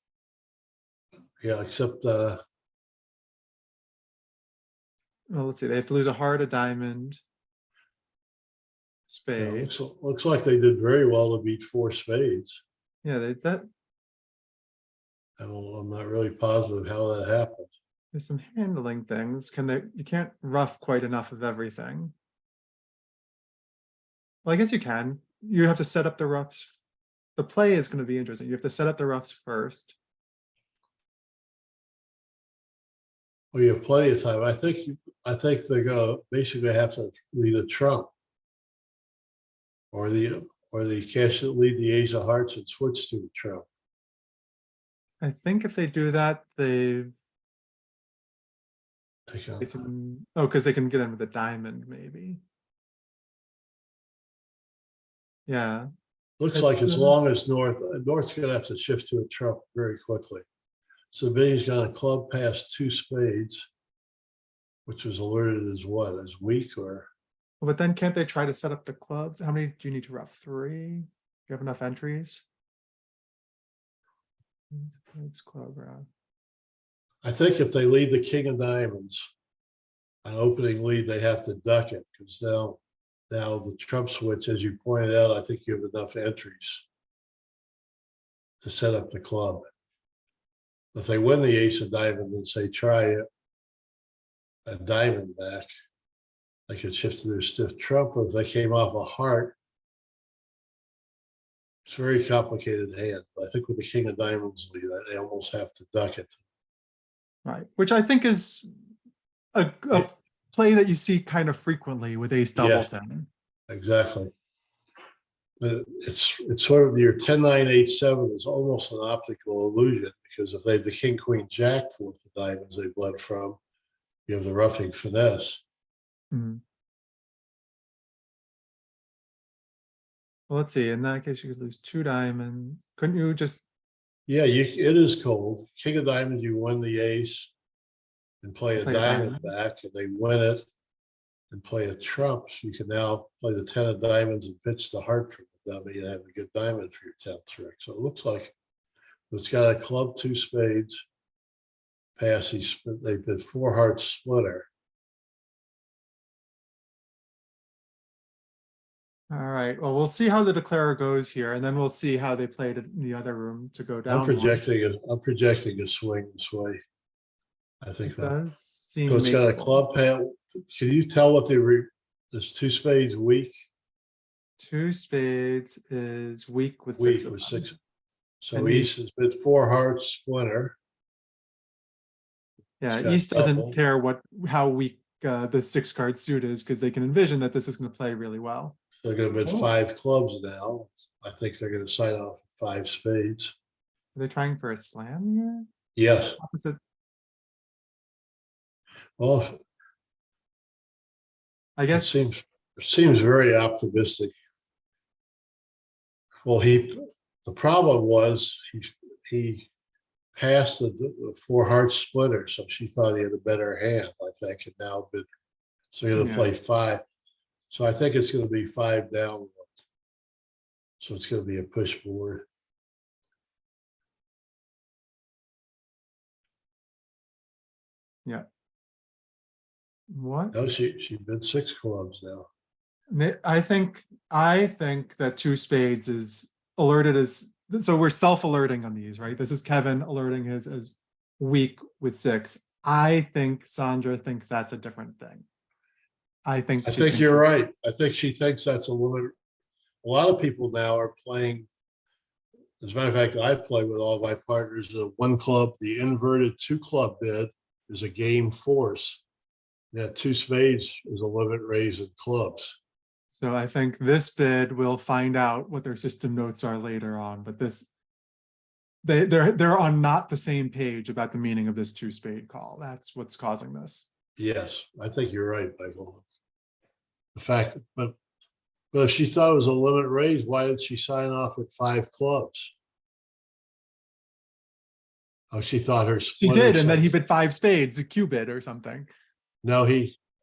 Yeah, except well, let's see, they have to lose a heart, a diamond, spade. looks like they did very well to beat 4 spades. Yeah, I'm not really positive how that happened. there's some handling things. You can't rough quite enough of everything. Well, I guess you can. You have to set up the roughs. The play is going to be interesting. You have to set up the roughs first. Well, you have plenty of time. I think they're gonna basically have to lead a trump, or the cash that lead the ace of hearts and switch to the trump. I think if they do that, they Okay. can, oh, because they can get in with a diamond, maybe. Yeah. Looks like as long as North's gonna have to shift to a trump very quickly. So Benny's got a club past 2 spades, which was alerted as what, as weak, or? But then can't they try to set up the clubs? How many do you need to rough? 3? Do you have enough entries? It's club round. I think if they lead the king of diamonds, an opening lead, they have to duck it, because now the trump switch, as you pointed out, I think you have enough entries to set up the club. If they win the ace of diamonds and say try it, a diamond back, they could shift to their stiff trump. But if they came off a heart, it's a very complicated hand. I think with the king of diamonds, they almost have to duck it. Right, which I think is a play that you see kind of frequently with ace Yeah. doubleton. Exactly. But it's sort of your 10-9-8-7 is almost an optical illusion, because if they have the king, queen, jack for the diamonds they've led from, you have the roughing finesse. Mhm. Well, let's see. In that case, you could lose 2 diamonds. Couldn't you just? Yeah, it is cold. King of diamonds, you win the ace and play a diamond back, and they win it and play a trump. So you can now play the 10 of diamonds and pitch the heart from the dummy and have a good diamond for your 10th trick. So it looks like it's got a club, 2 spades, pass. They did 4 hearts splitter. All right. Well, we'll see how the declarer goes here, and then we'll see how they played it in the other room to go down. I'm projecting a swing this way. I think it does seem. So it's got a club pad. Can you tell what there's 2 spades weak? 2 spades is weak with Weak 6 with 6. So and East has been 4 hearts splinter. Yeah, East doesn't care how weak the 6 card suit is, because they can envision that this is going to play really well. They're going to bet 5 clubs now. I think they're going to sign off 5 spades. Are they trying for a slam here? Yes. Opposite. Well, I guess it seems very optimistic. Well, the problem was he passed the 4 hearts splitter, so she thought he had a better hand, I think, and now so he's going to play 5. So I think it's going to be 5 down. So it's going to be a push board. Yeah. What? No, she bid 6 clubs now. I think that 2 spades is alerted as, so we're self-alerting on these, right? This is Kevin alerting his as weak with 6. I think Sandra thinks that's a different thing. I think you're right. I think she thinks that's a limit. A lot of people now are playing. As a matter of fact, I play with all my partners. The 1 club, the inverted 2 club bid is a game force. That 2 spades is a limit raise in clubs. So I think this bid will find out what their system notes are later on, but they're on not the same page about the meaning of this 2 spade call. That's what's causing this. Yes, I think you're right, Michael. The fact, but if she thought it was a limit raise, why did she sign off with 5 clubs? Oh, she thought her She did, and then he bid 5 spades, a Q bid or something. No,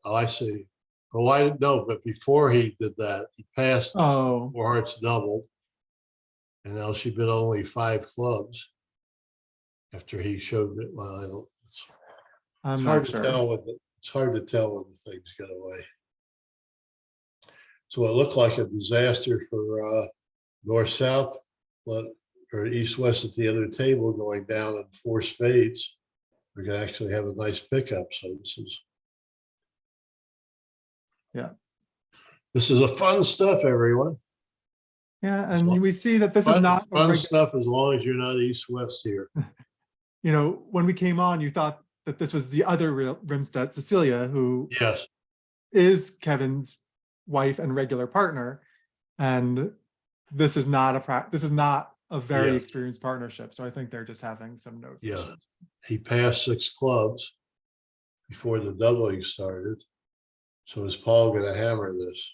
I see. But why? No, but before he did that, he passed 4 hearts doubled, and now she bid only 5 clubs after he showed it. Well, I don't. It's hard to tell it's hard to tell when the things get away. So it looked like a disaster for north-south, or east-west at the other table, going down in 4 spades. We're going to actually have a nice pickup. So this is a fun stuff, everyone. Yeah, and we see that this is not fun stuff as long as you're not east-west here. You know, when we came on, you thought that this was the other Rimstead, Cecilia, who is Kevin's wife and regular partner, and this is not a very experienced partnership. So I think they're just having some notes. Yeah, he passed 6 clubs before the doubling started. So is Paul going to hammer this?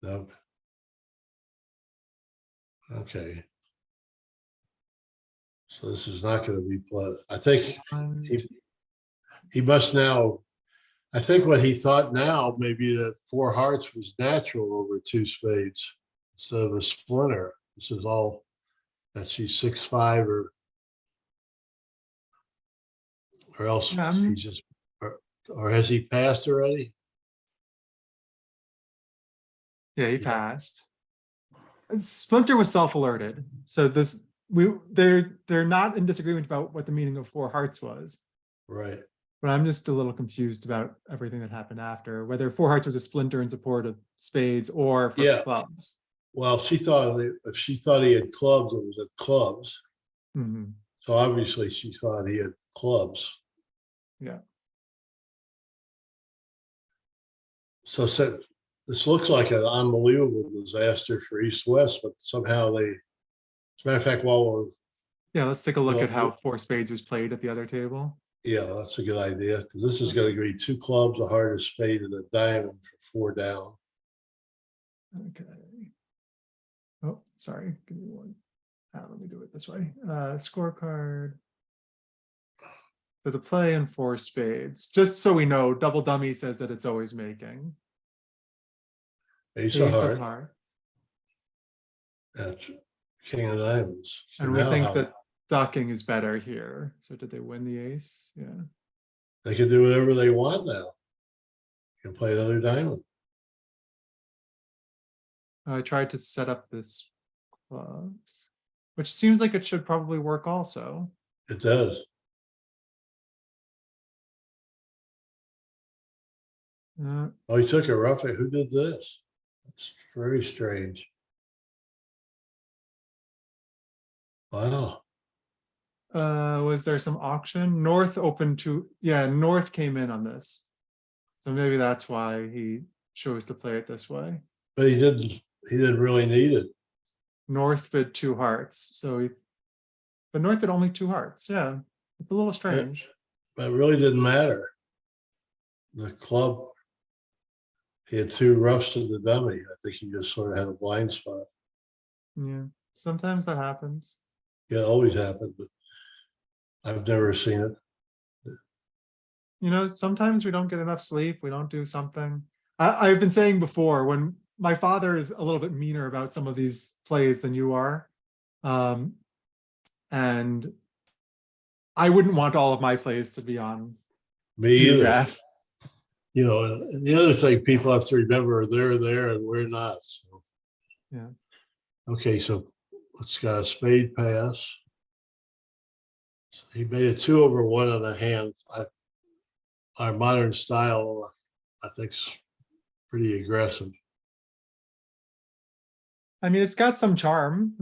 Nope. Okay. So this is not going to be pleasant. I think he must now. I think what he thought now, maybe that 4 hearts was natural over 2 spades instead of a splinter. This is all that she's 6-5 or else he's just, or has he passed already? Yeah, he passed. Splinter was self-alerted, so they're not in disagreement about what the meaning of 4 hearts was. Right. But I'm just a little confused about everything that happened after, whether four hearts was a splinter in support of spades or for Yeah. clubs. Well, she thought if she thought he had clubs, it was at clubs. Mhm. So obviously she thought he had clubs. Yeah. So this looks like an unbelievable disaster for East West, but somehow they, as a matter of fact, while we're, Yeah, let's take a look Well, at how four spades was played at the other table. yeah, that's a good idea, because this is going to be two clubs, a heart, a spade, and a diamond for 4 down. Okay. Oh, sorry. Give me one. Let me do it this way. Scorecard. So the play in four spades, just so we know, double dummy says that it's always making. Ace Ace of of heart, heart. that's king of diamonds. So And we now think how that ducking is better here. So did they win the ace? Yeah. they can do whatever they want now. Can play another diamond. I tried to set up this clubs, which seems like it should probably work also. It does. Oh, he took a roughing. Who did this? It's very strange. Wow. Was there some auction? North opened to, yeah, North came in on this. So maybe that's why he chose to play it this way. But he didn't really need it. North bid 2 hearts. So but North bid only 2 hearts. Yeah. It's a little strange. But it really didn't matter. The club, he had 2 roughs in the dummy. I think he just sort of had a blind spot. Yeah. Sometimes that happens. Yeah, it always happened, but I've never seen it. You know, sometimes we don't get enough sleep. We don't do something. I've been saying before, when my father is a little bit meaner about some of these plays than you are. And I wouldn't want all of my plays to be on Me either. VUGRAPH. You know, and the other thing people have to remember, they're there and we're not. So. Yeah. Okay, so let's got a spade pass. So he made a 2 over 1 on a hand. Our modern style, I think, is pretty aggressive. I mean, it's got some charm.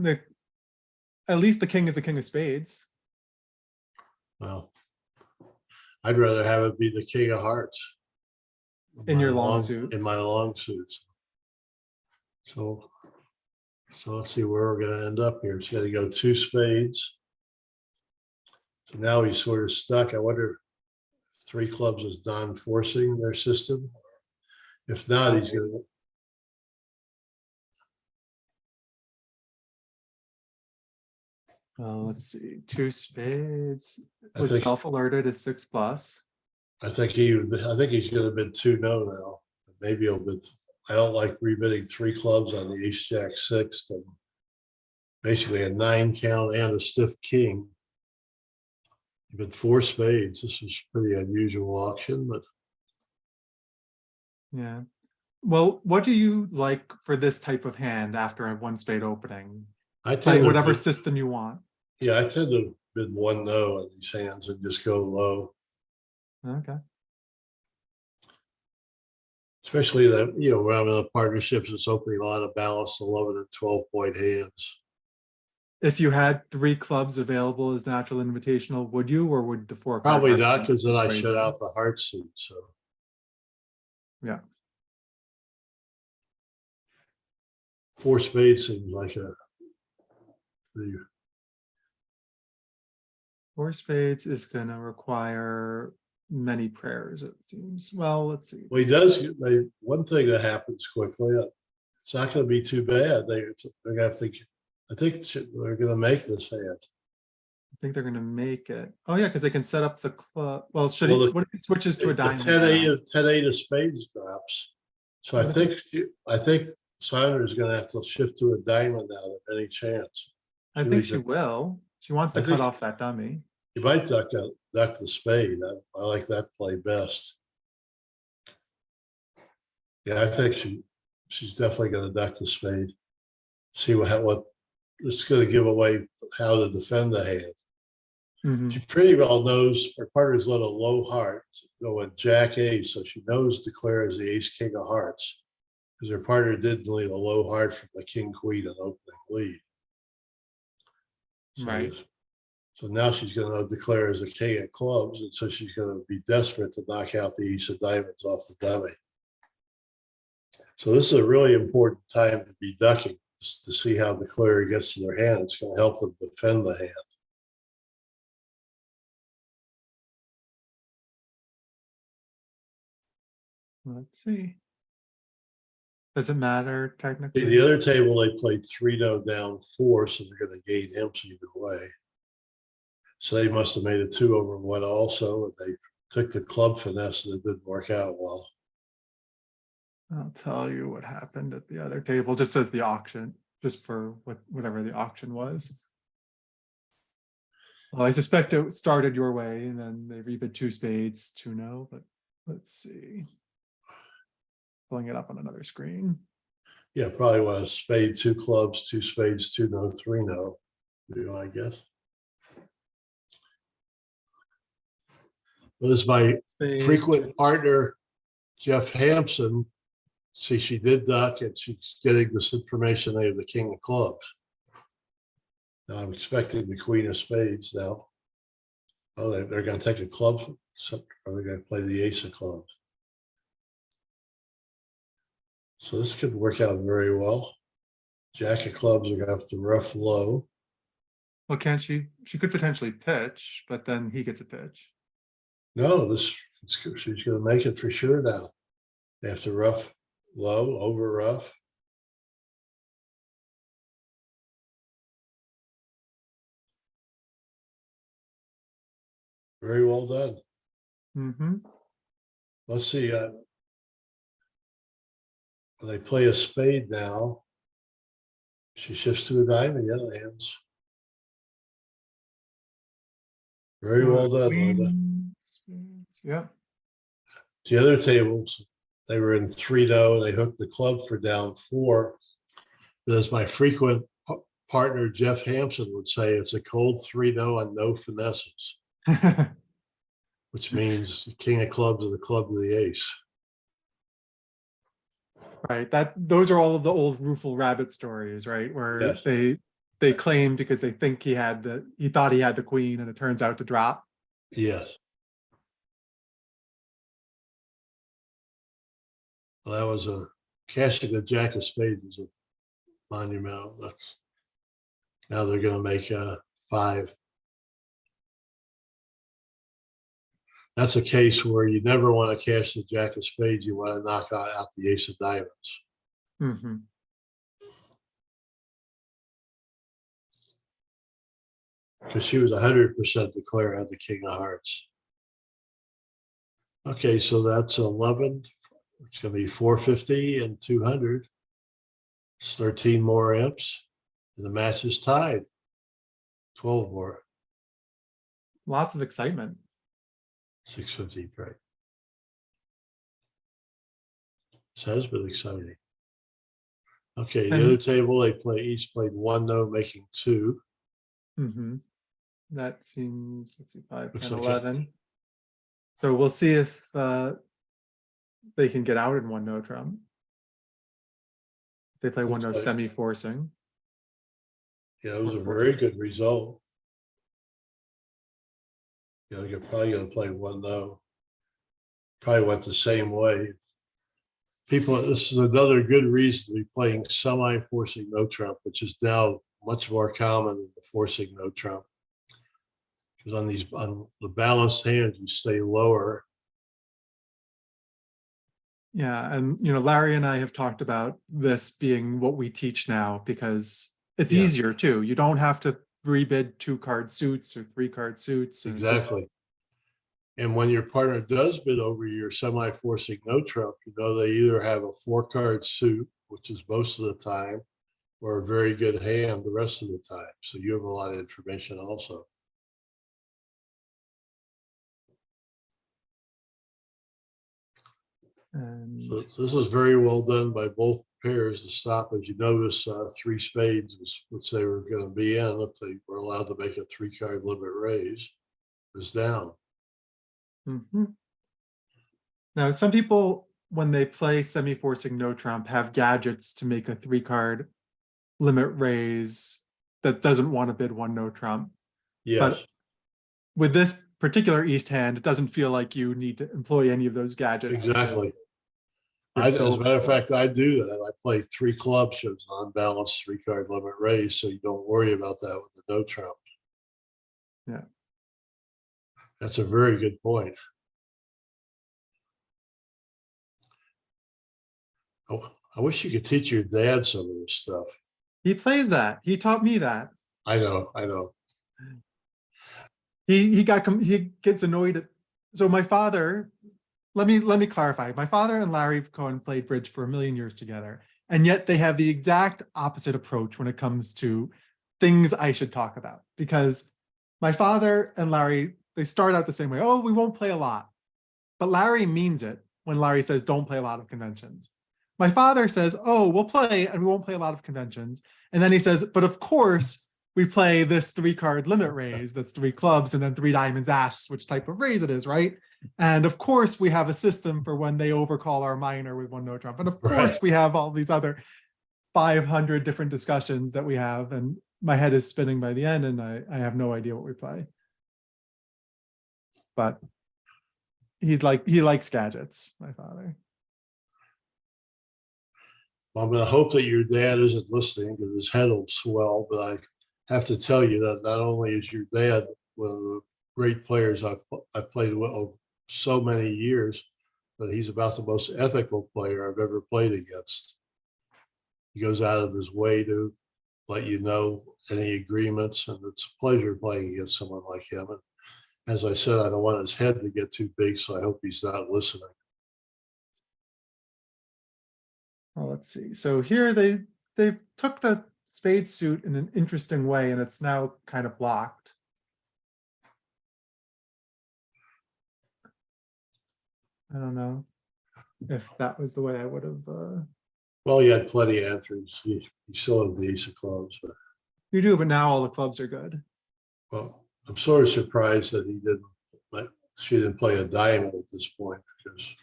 At least the king is the king of spades. Well, I'd rather have it be the king of hearts. In your long suit. In my long suits. So let's see where we're going to end up here. It's got to go 2 spades. So now he's sort of stuck. I wonder if 3 clubs is non-forcing their system. If not, he's going to. Let's see, 2 spades was self-alerted as 6+. I think he's going to bid 2-no now. Maybe he'll bid. I don't like rebidding 3 clubs on the ace jack 6 and basically a 9 count and a stiff king. He bid 4 spades. This is pretty unusual auction, but Yeah. Well, what do you like for this type of hand after a 1 spade opening? I Play tend to whatever bid, system you want. yeah, I tend to bid 1-no on these hands and just go low. Okay. Especially that, you know, when I'm in the partnerships, it's opening a lot of balanced 11 and 12-point hands. If you had 3 clubs available as natural invitational, would you, or would the 4 Probably not, because then I shut out the heart suit. So yeah, 4 spades seems like a pretty. 4 spades is going to require many prayers, it seems. Well, let's see. Well, he does. One thing that happens quickly. It's not going to be too bad. They're going to have to. I think they're going to make this hand. I think they're going to make it. Oh yeah, because they can set up the club. Well, what if it switches to a diamond? 10-8 of spades drops. So I think Sandra is going to have to shift to a diamond now at any chance. I think she will. She wants to cut off that dummy. She might duck the spade. I like that play best. Yeah, I think she's definitely going to duck the spade. See what it's going to give away how to defend the hand. Mhm. She pretty well knows her partner's let a low heart go at Jack ace, so she knows declares the ace king of hearts because her partner did lead a low heart from the king queen in opening lead. So, Right. so now she's going to declare as the king of clubs, and so she's going to be desperate to knock out the ace of diamonds off the dummy. So this is a really important time to be ducking to see how the declarer gets to their hand. It's going to help them defend the hand. Let's see. Does it matter The technically? other table, they played 3-0 down 4, so they're going to gain imps either way. So they must have made a 2/1 also, and they took the club finesse and it didn't work out well. I'll tell you what happened at the other table, just as the auction, just for whatever the auction was. Well, I suspect it started your way, and then they rebid 2 spades, 2-0, but let's see. Pulling it up on another screen. Yeah, probably was spade, 2 clubs, 2 spades, 2-0, 3-0. I guess. Well, this is my frequent partner, Jeff Hampson. See, she did duck, and she's getting this information. They have the king of clubs. Now I'm expecting the queen of spades now. Oh, they're going to take a club. So are they going to play the ace of clubs? So this could work out very well. Jack of clubs are going to have to rough low. Well, can't she? She could potentially pitch, but then he gets a pitch. No, she's going to make it for sure now. They have to rough low, over rough. Very well done. Mm-hmm. Let's see. They play a spade now. She shifts to a diamond. Yeah, the hands. Very well done, Linda. Yeah. The other tables, they were in 3-0 and they hooked the club for down 4. But as my frequent partner, Jeff Hampson, would say, it's a cold 3-0 and no finesses, which means the king of clubs or the club of the ace. Right. Those are all of the old Rueful Rabbit stories, right? Where Yes. they claim because they think he thought he had the queen and it turns out to drop. Yes. Well, that was a cashing the jack of spades was a monumental. Now they're going to make 5. That's a case where you never want to cash the jack of spades. You want to knock out the ace of diamonds. Mm-hmm. Because she was 100% declare had the king of hearts. Okay, so that's 11. It's going to be 450 and 200. It's 13 more imps, and the match is tied. 12 more. Lots of excitement. 650, right? So has been exciting. Okay, the other table they each played 1-0, making 2. Mm-hmm. That seems, let's see, 5, 10, Like 11. So we'll see if they can get out in 1-0 trump. They play 1-0 semi-forcing. Yeah, it was a very good result. You're probably going to play 1-0. Probably went the same way. People, this is another good reason to be playing semi-forcing no trump, which is now much more common than the forcing no trump. Because on the balanced hands, you stay lower. Yeah, and Larry and I have talked about this being what we teach now because it's easier too. You don't have to rebid 2-card suits or 3-card suits. Exactly. And when your partner does bid over your semi-forcing no trump, they either have a 4-card suit, which is most of the time, or a very good hand the rest of the time. So you have a lot of information also. And so this is very well done by both pairs to stop. As you notice, three spades, which they were going to be in if they were allowed to make a 3-card limit raise, is down. Mhm. Now, some people, when they play semi-forcing no trump, have gadgets to make a 3-card limit raise that doesn't want to bid one no trump. Yes, But with this particular East hand, it doesn't feel like you need to employ any of those gadgets. exactly. Because As a matter of fact, I do that. I play 3 clubs, shows an unbalanced 3-card limit raise, so you don't worry about that with the no trump. Yeah. That's a very good point. Oh, I wish you could teach your dad some of this stuff. He plays that. He taught me that. I know, I know. He gets annoyed at, so my father, let me clarify. My father and Larry Cohen played bridge for a million years together, and yet they have the exact opposite approach when it comes to things I should talk about. Because my father and Larry, they start out the same way. Oh, we won't play a lot. But Larry means it when Larry says don't play a lot of conventions. My father says, oh, we'll play and we won't play a lot of conventions. And then he says, but of course, we play this 3-card limit raise, that's 3 clubs and then 3 diamonds ass, which type of raise it is, right? And of course, we have a system for when they overcall our minor with one no trump. And of course, we have all these other 500 different discussions that we have. And my head is spinning by the end and I have no idea what we play. But he likes gadgets, my father. Well, I'm going to hope that your dad isn't listening because his head will swell. But I have to tell you that not only is your dad one of the great players I've played with over so many years, but he's about the most ethical player I've ever played against. He goes out of his way to let you know any agreements, and it's a pleasure playing against someone like him. And as I said, I don't want his head to get too big, so I hope he's not listening. Well, let's see. So here they took the spade suit in an interesting way, and it's now kind of blocked. I don't know if that was the way I would have. Well, he had plenty of entries. He still had the ace of clubs, but You do, but now all the clubs are good. well, I'm sort of surprised that she didn't play a diamond at this point, because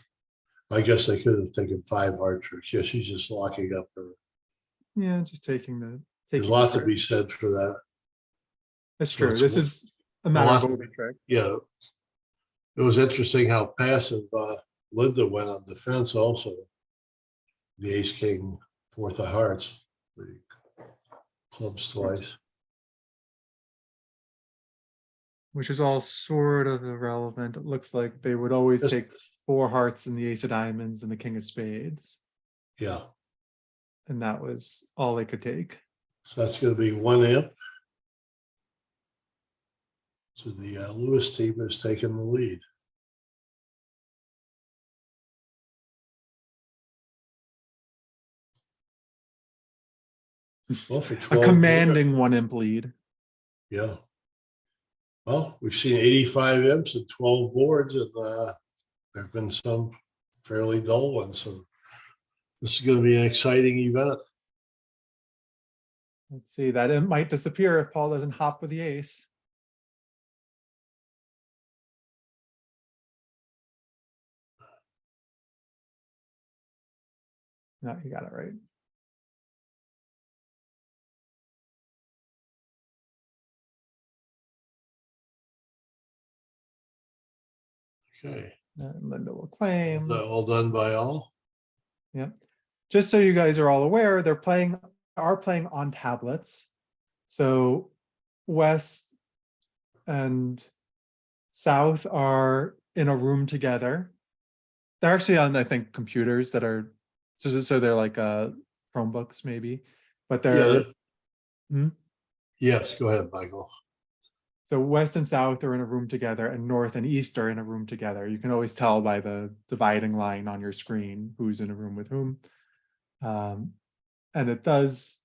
I guess they could have taken 5 hard tricks. Yeah, she's just locking up her. Yeah, just taking the. There's a lot to be said for that. That's true. This is a matter of open trick. Yeah, it was interesting how passive Linda went on defense. Also, the ace king 4th of hearts, the clubs twice. Which is all sort of irrelevant. It looks like they would always take 4 hearts and the ace of diamonds and the king of spades. Yeah. And that was all they could take. So that's going to be 1 imp. So the Lewis team has taken the lead. Well, for 12 a commanding 1 imp lead. Yeah. Well, we've seen 85 imps and 12 boards, and there have been some fairly dull ones. So this is going to be an exciting event. Let's see, that imp might disappear if Paul doesn't hop with the ace. No, you got it right. Okay. And Linda will claim. All done by all. Yeah. Just so you guys are all aware, are playing on tablets. So West and South are in a room together. They're actually on, I think, computers that are so they're like Chromebooks maybe, but they're Yes, go ahead, Michael. So West and South are in a room together, and North and East are in a room together. You can always tell by the dividing line on your screen who's in a room with whom. And it does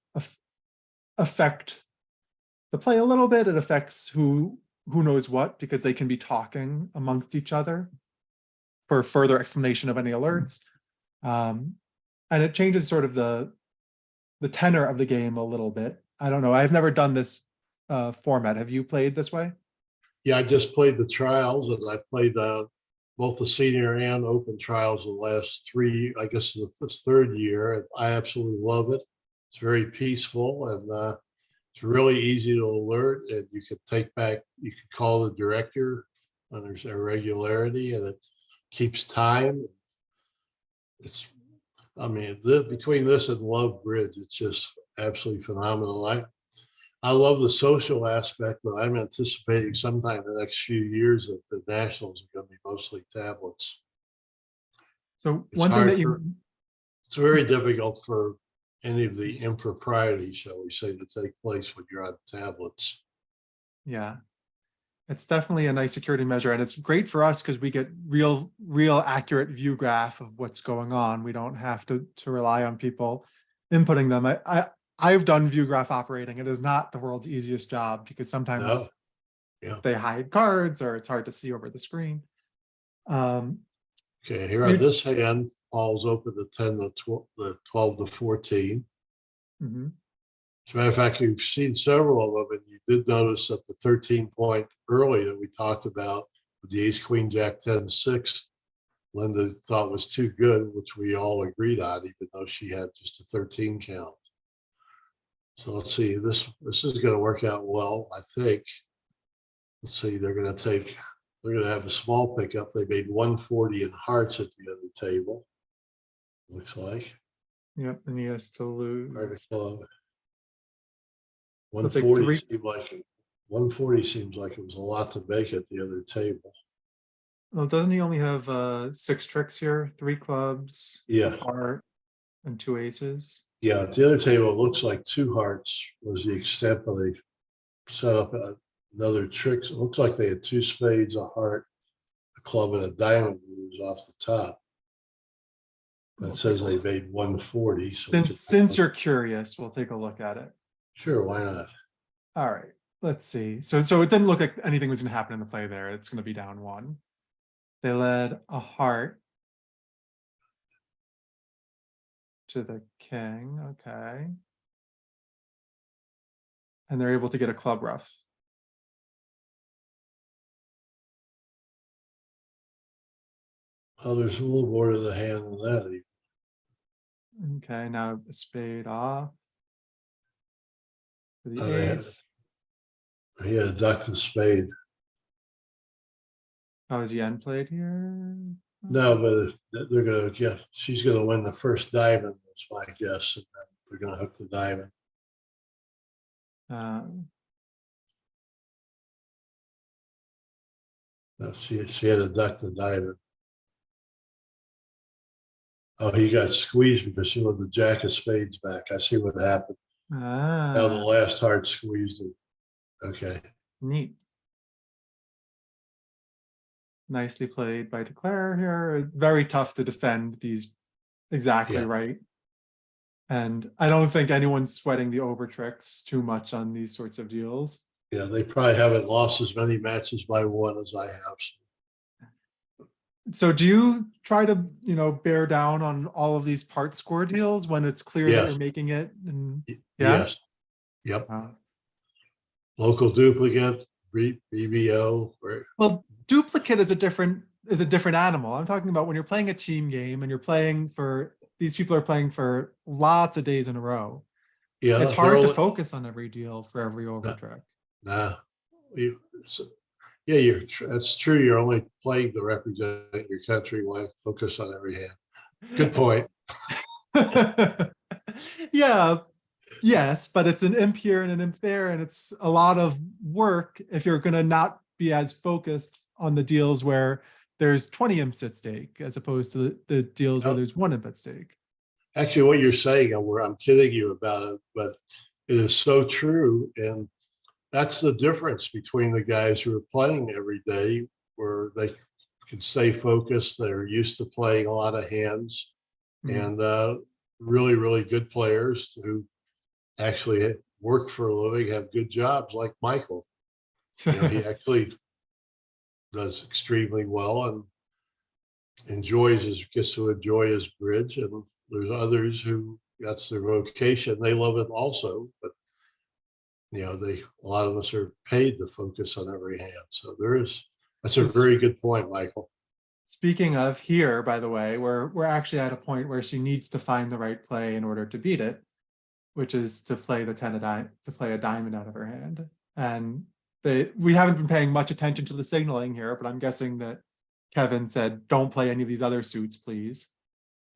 affect the play a little bit. It affects who knows what, because they can be talking amongst each other for further explanation of any alerts. and it changes sort of the tenor of the game a little bit. I don't know. I've never done this format. Have you played this way? Yeah, I just played the trials, and I've played both the senior and open trials the last three, I guess this third year. And I absolutely love it. It's very peaceful, and it's really easy to alert, and you can take back, you can call the director when there's irregularity, and it keeps time. It's, I mean, between this and Love Bridge, it's just absolutely phenomenal. I love the social aspect, but I'm anticipating sometime in the next few years that the nationals are going to be mostly tablets. So It's one thing hard that for, it's very difficult for any of the improprieties, shall we say, to take place when you're on tablets. yeah, it's definitely a nice security measure, and it's great for us because we get real accurate view graph of what's going on. We don't have to rely on people inputting them. I've done view graph operating. It is not the world's easiest job because sometimes No, yeah. they hide cards or it's hard to see over the screen. Okay, here on this hand, Paul's open the 10 to 12, the 12 to 14. Mm-hmm. As a matter of fact, you've seen several of them, and you did notice that the 13-point early that we talked about with the ace, queen, jack, 10, 6, Linda thought was too good, which we all agreed on, even though she had just a 13 count. So let's see, this is going to work out well, I think. Let's see, they're going to have a small pickup. They made 140 in hearts at the other table, looks like. Yep, and he has to lose. Hard to club. We'll take 140 three. seemed like 140 seems like it was a lot to make at the other table. Well, doesn't he only have 6 tricks here? 3 clubs, Yeah, heart, and 2 aces. yeah. At the other table, it looks like 2 hearts was the extent, but they set up another trick. It looks like they had 2 spades, a heart, a club, and a diamond moves off the top. That says they made 140. So Since you're curious, we'll take a look at it. Sure, why not? All right, let's see. So it didn't look like anything was going to happen in the play there. It's going to be down 1. They led a heart to the king. Okay. And they're able to get a club rough. Oh, there's a little more to the hand than that. Okay, now a spade off for the Oh, ace. he had a duck and spade. Oh, is the end played here? No, but they're going to get, she's going to win the first diamond, that's my guess. And then they're going to hook the diamond. No, she had a duck the diamond. Oh, he got squeezed because she let the jack of spades back. I see what happened. Now the last heart squeezed him. Okay. Neat. Nicely played by Declare here. Very tough to defend these exactly right. And I don't think anyone's sweating the over tricks too much on these sorts of deals. Yeah, they probably haven't lost as many matches by 1 as I have. So do you try to, bear down on all of these part score deals when it's clear that you're making it? And, Yes. Yep. Local duplicate, BBO. Well, duplicate is a different animal. I'm talking about when you're playing a team game and you're playing for, these people are playing for lots of days in a row. Yeah, it's hard to focus on every deal for every over trick. Nah, yeah, that's true. You're only playing to represent your country. Why focus on every hand? Good point. Yeah, yes, but it's an imp here and an imp there, and it's a lot of work if you're going to not be as focused on the deals where there's 20 imps at stake as opposed to the deals where there's 1 imp at stake. Actually, what you're saying, I'm kidding you about it, but it is so true. And that's the difference between the guys who are playing every day, where they can stay focused. They're used to playing a lot of hands, and really, really good players who actually work for a living, have good jobs, like Michael. He actually does extremely well, and gets to enjoy his bridge, and there's others who that's their vocation. They love it also, but a lot of us are paid to focus on every hand. So that's a very good point, Michael. Speaking of here, by the way, we're actually at a point where she needs to find the right play in order to beat it, which is to play a diamond out of her hand. And we haven't been paying much attention to the signaling here, but I'm guessing that Kevin said, don't play any of these other suits, please.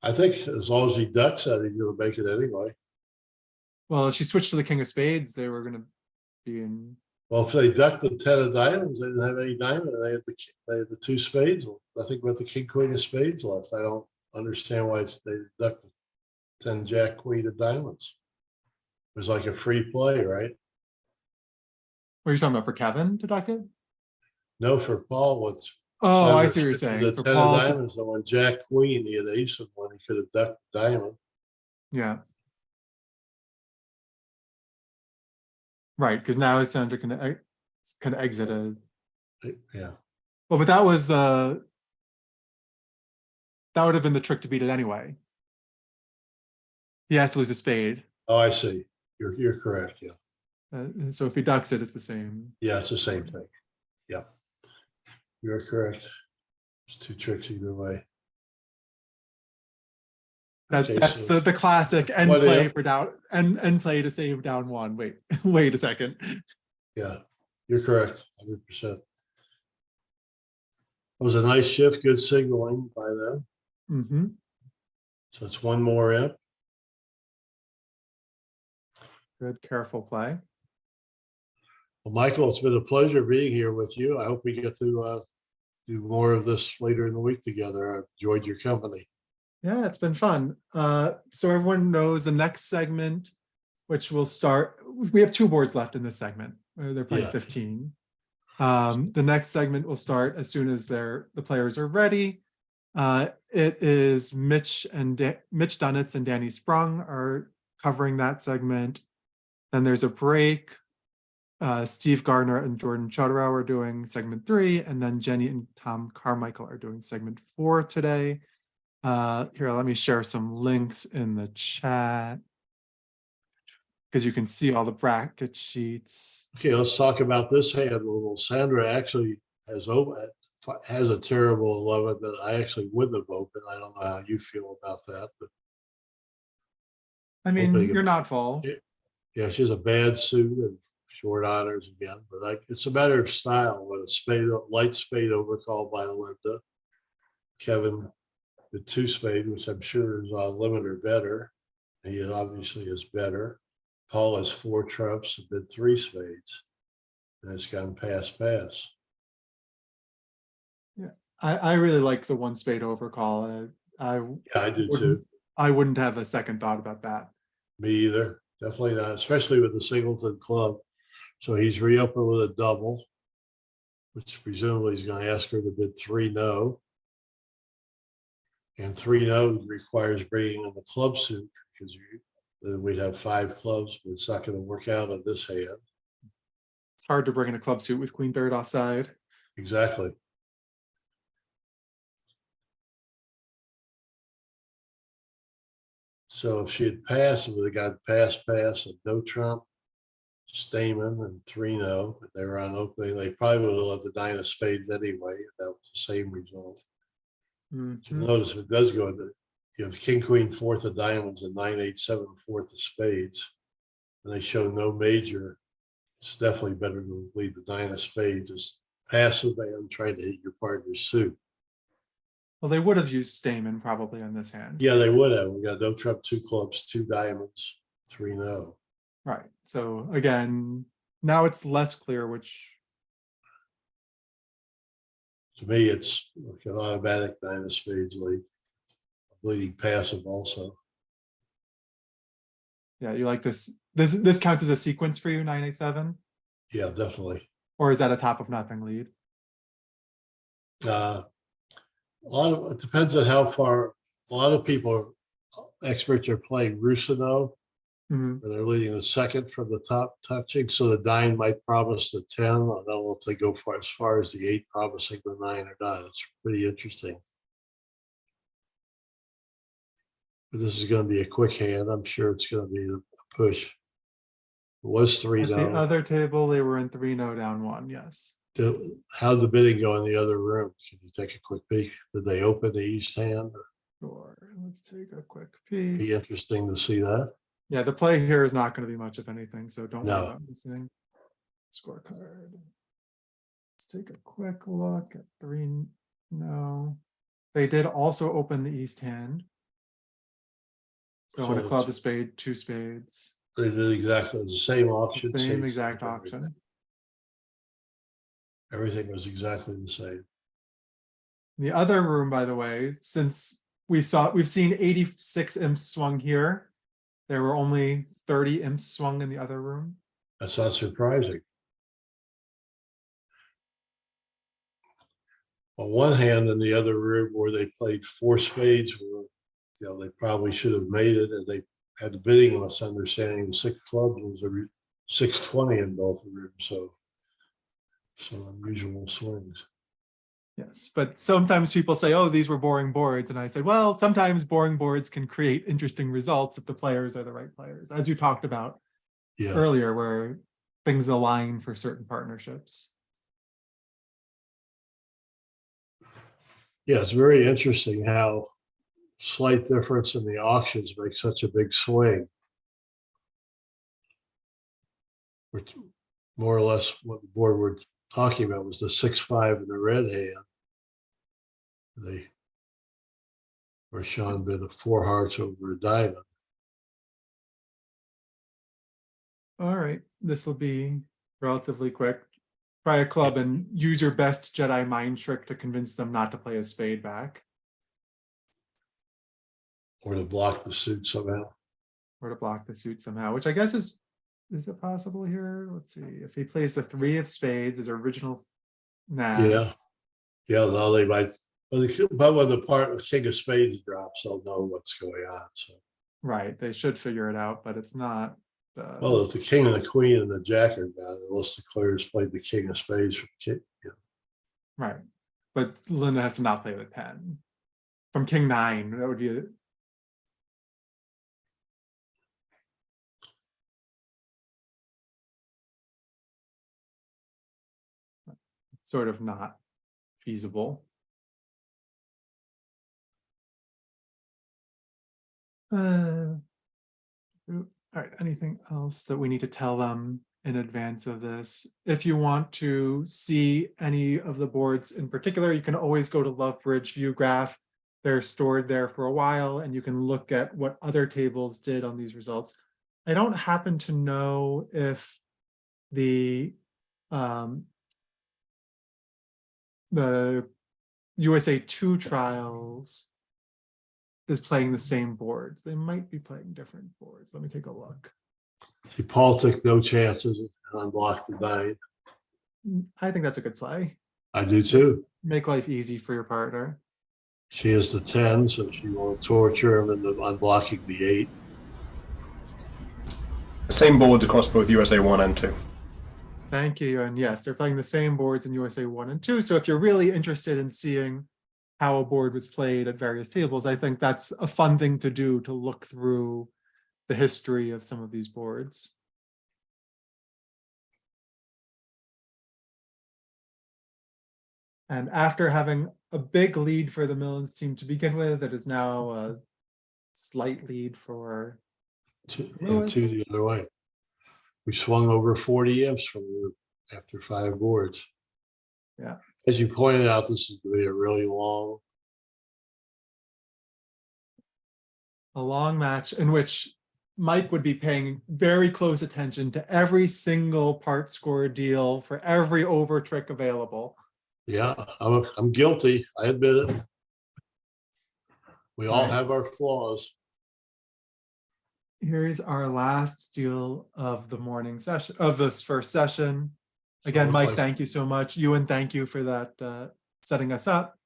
I think as long as he ducks at it, he's going to make it anyway. Well, if she switched to the king of spades, they were going to be in. Well, if they ducked the 10 of diamonds, they didn't have any diamond. They had the 2 spades. Nothing but the king, queen of spades left. I don't understand why they ducked the 10 jack, queen of diamonds. It was like a free play, right? What are you talking about, for Kevin to duck it? No, for Paul. Oh, I see what you're saying. The For 10 Paul, of diamonds, and when jack, queen, he had ace of one, he could have ducked the diamond. yeah. Right, because now his center can exit a. Yeah. Well, but that would have been the trick to beat it anyway. He has to lose a spade. Oh, I see. You're correct. Yeah. So if he ducks it, it's the same. Yeah, it's the same thing. Yeah. You're correct. It's 2 tricks either way. That's so the classic end play for down and play to save down 1. Wait a second. Yeah, you're correct. 100%. It was a nice shift, good signaling by them. Mm-hmm. So it's 1 more imp. Good, careful play. Well, Michael, it's been a pleasure being here with you. I hope we get to do more of this later in the week together. I've enjoyed your company. Yeah, it's been fun. So everyone knows the next segment, which will start. We have 2 boards left in this segment. They're playing 15. The next segment will start as soon as the players are ready. It is Mitch Dunitz and Danny Sprung are covering that segment. Then there's a break. Steve Gardner and Jordan Chodorow are doing segment 3, and then Jenny and Tom Carmichael are doing segment 4 today. Here, let me share some links in the chat because you can see all the bracket sheets. Okay, let's talk about this hand a little. Sandra actually has a terrible 11 that I actually wouldn't have opened. I don't know how you feel about that, but I mean, you're not full. Yeah, she has a bad suit and short honors again, but it's a matter of style. With a light spade overcall by Linda. Kevin the 2 spade, which I'm sure is a limiter better. He obviously is better. Paul has 4 trumps and bid 3 spades, and it's gone pass. Yeah, I really like the 1 spade overcall. I do too. I wouldn't have a second thought about that. Me either. Definitely not, especially with the singleton club. So he's reopened with a double, which presumably he's going to ask her to bid 3 no. And 3 no requires bringing in the club suit, because then we'd have 5 clubs, but it's not going to work out on this hand. It's hard to bring in a club suit with queen third offside. Exactly. So if she had passed, it would have got pass, and no trump, Stamen, and 3 no. If they were on opening, they probably would have let the 9 of spades anyway. That was the same result. Mm-hmm. So notice if it does go into, you have king, queen, 4th of diamonds, and 9, 8, 7, 4th of spades, and they show no major. It's definitely better to leave the 9 of spades as passive and trying to hit your partner's suit. Well, they would have used Stamen probably on this hand. Yeah, they would have. We got no trump, 2 clubs, 2 diamonds, 3 no. Right. So again, now it's less clear which. To me, it's like an automatic 9 of spades lead. Bleeding passive also. Yeah, you like this. This counts as a sequence for you, 9-8-7? Yeah, definitely. Or is that a top of nothing lead? It depends on how far. A lot of people, experts, are playing Rusino, where they're leading the 2nd from the top touching. So the 9 might promise the 10. I don't know if they go as far as the 8 promising the 9 or not. It's pretty interesting. But this is going to be a quick hand. I'm sure it's going to be a push. It was At the 3-0. other table, they were in 3-0 down 1. Yes. How'd the bidding go in the other room? Can you take a quick peek? Did they open the east hand? Sure. Let's take a quick peek. Be interesting to see that. Yeah, the play here is not going to be much of anything, so don't worry No. about missing. Scorecard. Let's take a quick look at 3. No. They did also open the east hand. So on a So club, a spade, 2 spades. they did exactly the same auction. Same exact auction. Everything was exactly the same. The other room, by the way, since we've seen 86 imps swung here, there were only 30 imps swung in the other room. That's not surprising. On one hand, in the other room where they played 4 spades, where, you know, they probably should have made it, and they had the bidding misunderstanding. The 6 clubs was a 620 in both rooms, so some unusual swings. Yes, but sometimes people say, oh, these were boring boards. And I said, well, sometimes boring boards can create interesting results if the players are the right players, as you talked about earlier, where things align for certain partnerships. Yeah, it's very interesting how slight difference in the auctions makes such a big swing. Which more or less what the board we're talking about was the 6-5 in the red hand. Where Sean bid a 4 hearts over a diamond. All right, this will be relatively quick. Try a club and use your best Jedi mind trick to convince them not to play a spade back. Or to block the suit somehow. Or to block the suit somehow, which I guess is it possible here? Let's see. If he plays the 3 of spades, his original Yeah. Now they might, but when the king of spades drops, they'll know what's going on. So right, they should figure it out, but it's not. Well, if the king and the queen and the jack are down, unless the players played the king of spades from king. Yeah. Right, but Linda has to not play the 10 from king 9. That would be sort of not feasible. All right, anything else that we need to tell them in advance of this? If you want to see any of the boards in particular, you can always go to Lovebridge VUGRAPH. They're stored there for a while, and you can look at what other tables did on these results. I don't happen to know if the USA2 trials is playing the same boards. They might be playing different boards. Let me take a look. See, Paul took no chances and unblocked the 9. I think that's a good play. I do too. Make life easy for your partner. She has the 10, so she won't torture him into unblocking the 8. Same boards across both USA1 and 2. Thank you. And yes, they're playing the same boards in USA1 and 2. So if you're really interested in seeing how a board was played at various tables, I think that's a fun thing to do, to look through the history of some of these boards. And after having a big lead for the Millens team to begin with, it is now a slight lead for Two the other way. We swung over 40 imps from after 5 boards. Yeah. As you pointed out, this is going to be a really long match in which Mike would be paying very close attention to every single part score deal for every over trick available. Yeah, I'm guilty. I admit it. We all have our flaws. Here's our last deal of the morning session, of this first session. Again, Mike, thank you so much. Ewan, thank you for that, setting us up.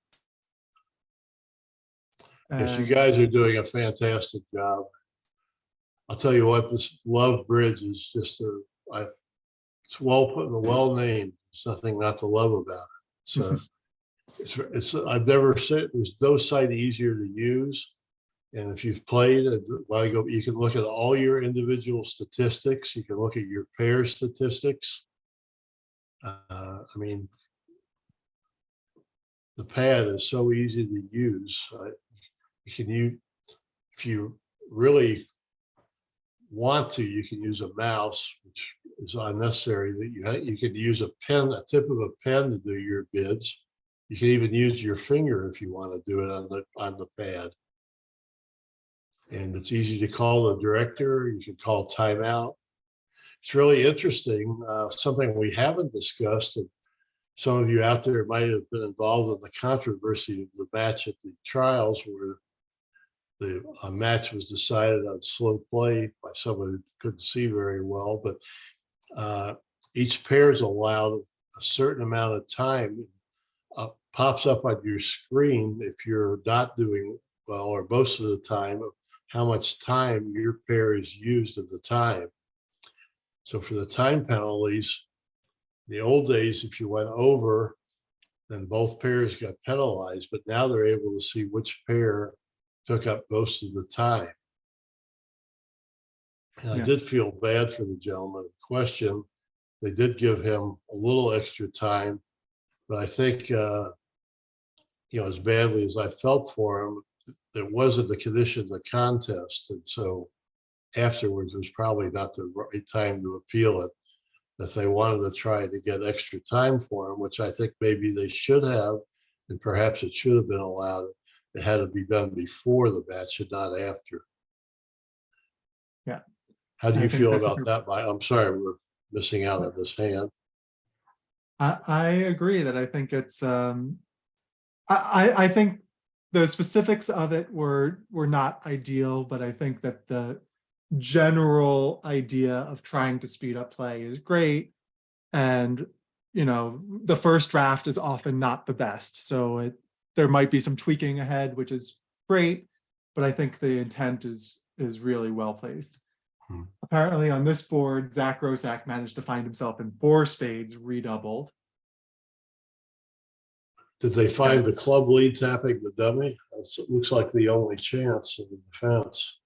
Yes, you guys are doing a fantastic job. I'll tell you what, this Love Bridge is just it's well put and well named. There's nothing not to love about it. So it's I've never said there's no site easier to use. And if you've played, you can look at all your individual statistics. You can look at your pair statistics. I mean, the pad is so easy to use. You can use, if you really want to, you can use a mouse, which is unnecessary. That you could use a pen, a tip of a pen to do your bids. You can even use your finger if you want to do it on the pad. And it's easy to call the director. You can call timeout. It's really interesting. Something we haven't discussed, and some of you out there might have been involved in the controversy of the match at the trials, where a match was decided on slow play by someone who couldn't see very well. But each pair is allowed a certain amount of time. Pops up on your screen if you're not doing well, or most of the time, how much time your pair is used of the time. So for the time penalties, in the old days, if you went over, then both pairs got penalized, but now they're able to see which pair took up most of the time. And I did feel bad for the gentleman in question. They did give him a little extra time, but I think, as badly as I felt for him, it wasn't the condition of the contest. And so afterwards, it was probably not the right time to appeal it. If they wanted to try to get extra time for him, which I think maybe they should have, and perhaps it should have been allowed, it had to be done before the match and not after. Yeah. How do you feel about that? I'm sorry, we're missing out on this hand. I agree that I think it's I think the specifics of it were not ideal, but I think that the general idea of trying to speed up play is great. And the first draft is often not the best, so there might be some tweaking ahead, which is great, but I think the intent is really well placed. Apparently on this board, Zach Rosak managed to find himself in 4 spades redoubled. Did they find the club lead tapping the dummy? It looks like the only chance in the defense.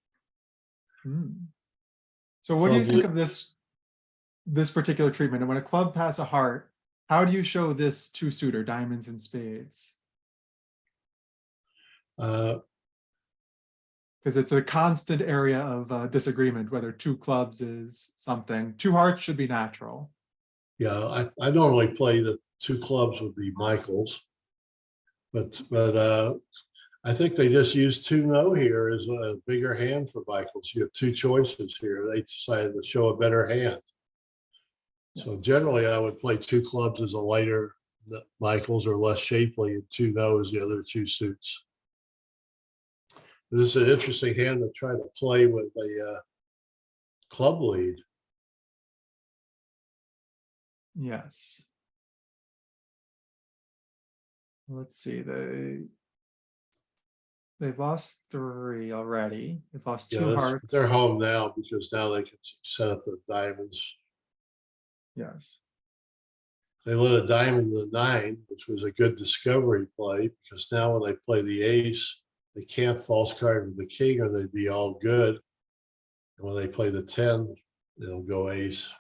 So what do you think of this particular treatment? And when a club pass a heart, how do you show this 2-suiter, diamonds and spades? Because it's a constant area of disagreement, whether 2 clubs is something. 2 hearts should be natural. Yeah, I normally play the 2 clubs would be Michael's, but I think they just used 2-no here as a bigger hand for Michael's. You have 2 choices here. They decided to show a better hand. So generally, I would play 2 clubs as a lighter Michael's, or less shapely, and 2-no as the other 2 suits. This is an interesting hand to try to play with a club lead. Yes. Let's see. They've lost 3 already. They've lost 2 hearts. They're home now because now they can set up the diamonds. Yes. They let a diamond to the 9, which was a good discovery play, because now when they play the ace, they can't false card with the king or they'd be all good. And when they play the 10, they'll go ace.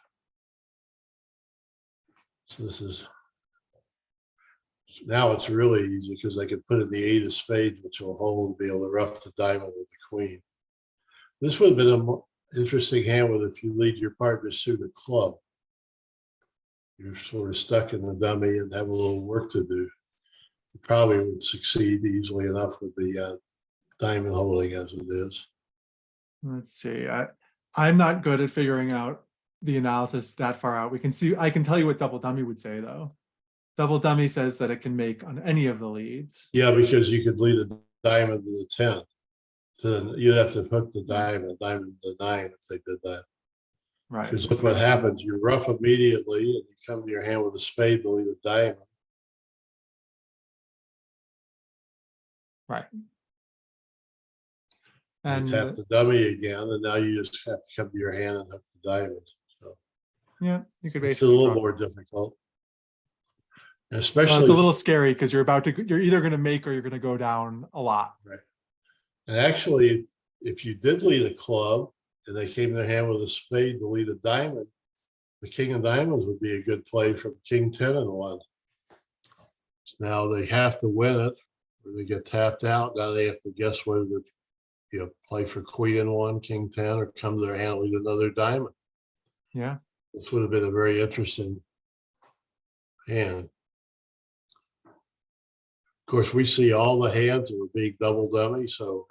So now it's really easy because they can put in the 8 of spades, which will hold and be able to rough the diamond with the queen. This would have been an interesting hand with if you lead your partner suit a club. You're sort of stuck in the dummy and have a little work to do. You probably would succeed easily enough with the diamond holding as it is. Let's see. I'm not good at figuring out the analysis that far out. I can tell you what double dummy would say though. Double dummy says that it can make on any of the leads. Yeah, because you could lead a diamond to the 10. Then you'd have to hook the diamond to the 9 if they did that. Right. Because look what happens. You rough immediately and you come to your hand with a spade to lead a diamond. Right. And you tap the dummy again, and now you just have to come to your hand and hook the diamond. So yeah, you could basically. It's a little more difficult. Especially it's a little scary because you're either going to make or you're going to go down a lot. Right. And actually, if you did lead a club and they came in their hand with a spade to lead a diamond, the king of diamonds would be a good play from king 10 and 1. Now they have to win it or they get tapped out. Now they have to guess whether to play for queen and 1, king 10, or come to their hand and lead another diamond. Yeah. This would have been a very interesting hand. Of course, we see all the hands that were being double dummy, so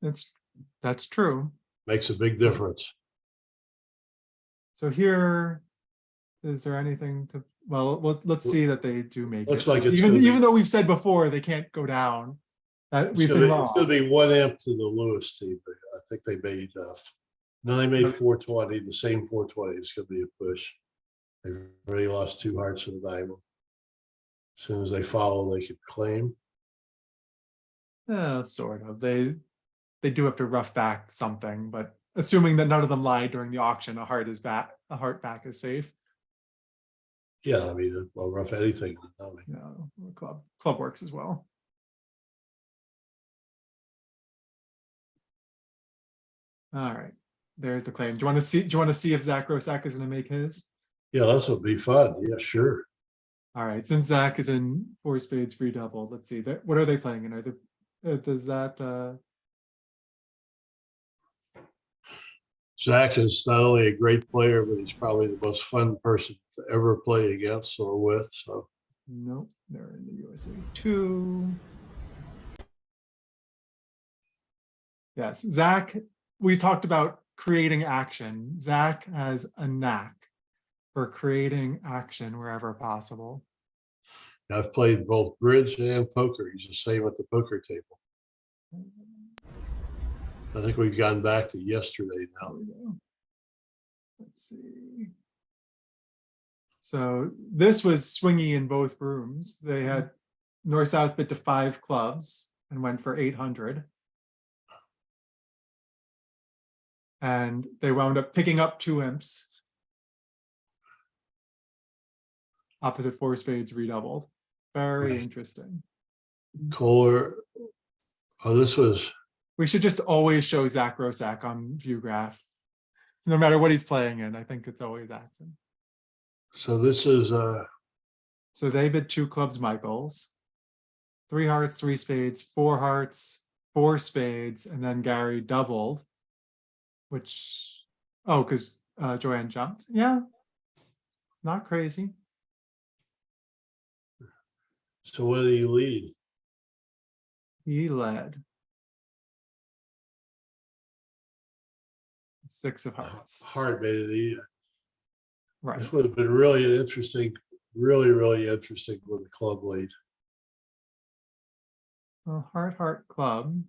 That's true. makes a big difference. So here, is there anything to, well, let's see that they do make Looks it. like it's even gonna be- even though we've said before they can't go down. That we've been It's wrong. going to be 1 imp to the Lewis team. But I think they made no, they made 420, the same 420. It's going to be a push. They've already lost 2 hearts to the diamond. As soon as they follow, they could claim. Sort of. They do have to rough back something, but assuming that none of them lie during the auction, a heart back is safe. Yeah, I mean, well, rough anything. No, club works as well. All right, there's the claim. Do you want to see if Zach Rosak is going to make his? Yeah, this would be fun. Yeah, sure. All right, since Zach is in 4 spades free double, let's see. What are they playing in? Are they, does that Zach is not only a great player, but he's probably the most fun person to ever play against or with. So nope, they're in the USA2. Yes, Zach, we talked about creating action. Zach has a knack for creating action wherever possible. I've played both bridge and poker. He's the same at the poker table. I think we've gone back to yesterday now. Let's see. So this was swingy in both rooms. They had north-south bid to 5 clubs and went for 800. And they wound up picking up 2 imps. Opposite 4 spades redoubled. Very interesting. Kohler. Oh, this was. We should just always show Zach Rosak on VUGRAPH, no matter what he's playing in. I think it's always action. So this is. So they bid 2 clubs, Michaels, 3 hearts, 3 spades, 4 hearts, 4 spades, and then Gary doubled, which, oh, because Joanne jumped. Yeah, not crazy. So what did he lead? He led 6 of hearts. Heart made it easy. Right. This would have been really interesting, really interesting with the club lead. Well, heart, club.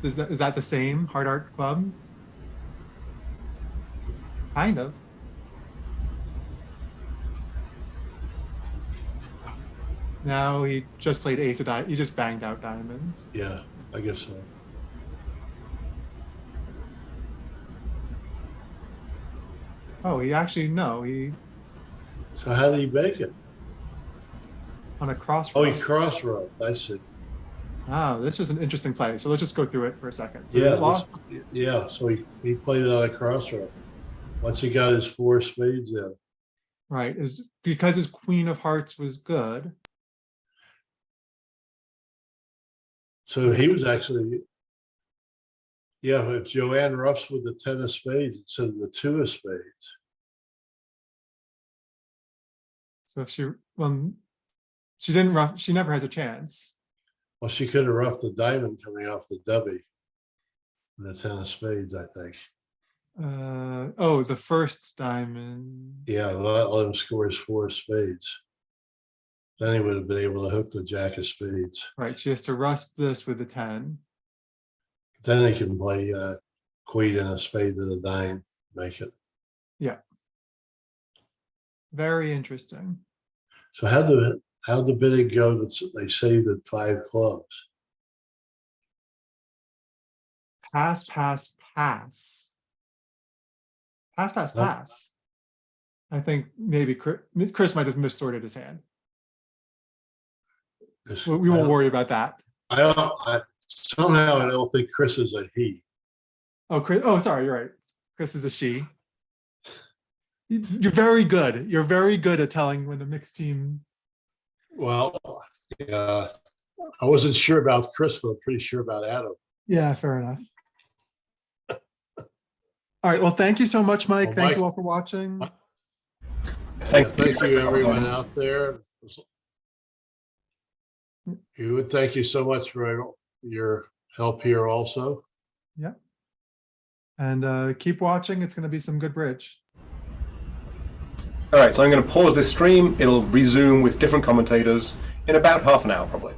Is that the same heart, club? Kind of. Now he just played ace of diamonds. He just banged out diamonds. Yeah, I guess so. Oh, he actually, no, So how did he make it? on a cross. Oh, he cross-roughed. I see. Oh, this was an interesting play. So let's just go through it for a second. So Yeah, he lost. Yeah, so he played it on a cross-rough. Once he got his 4 spades in. Right, is because his queen of hearts was good. So he was actually, yeah, if Joanne roughs with the 10 of spades instead of the 2 of spades. So if she didn't rough, she never has a chance. Well, she could have roughed the diamond coming off the dubby. The 10 of spades, I think. Oh, the first diamond. Yeah, let him score his 4 spades. Then he would have been able to hook the jack of spades. Right, she has to rust this with a 10. Then he can play queen and a spade to the 9, make it. Yeah. Very interesting. So how'd the bidding go that they saved at 5 clubs? Pass. Pass. I think maybe Chris might have missorted his hand. We won't worry about that. Somehow I don't think Chris is a he. Oh, Chris. Oh, sorry. You're right. Chris is a she. You're very good. You're very good at telling when a mixed team. Well, yeah, I wasn't sure about Chris, but I'm pretty sure about Adam. Yeah, fair enough. All right. Well, thank you so much, Mike. Well, Thank Mike- you all for watching. Thank Thank you, everyone out there. Thank you so much for your help here also. Yeah. And keep watching. It's going to be some good bridge. All right, so I'm going to pause this stream. It'll resume with different commentators in about half an hour, probably.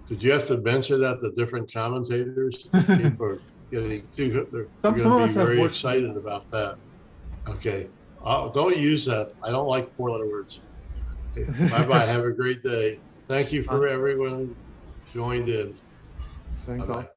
Did you have to mention that the different commentators? People are getting they're Some going of to us be have very worked- excited about that. Okay. Don't use that. I don't like 4-letter words. Okay. Bye-bye. Have a great day. Thank you for everyone who joined in. Thanks all. Bye-bye.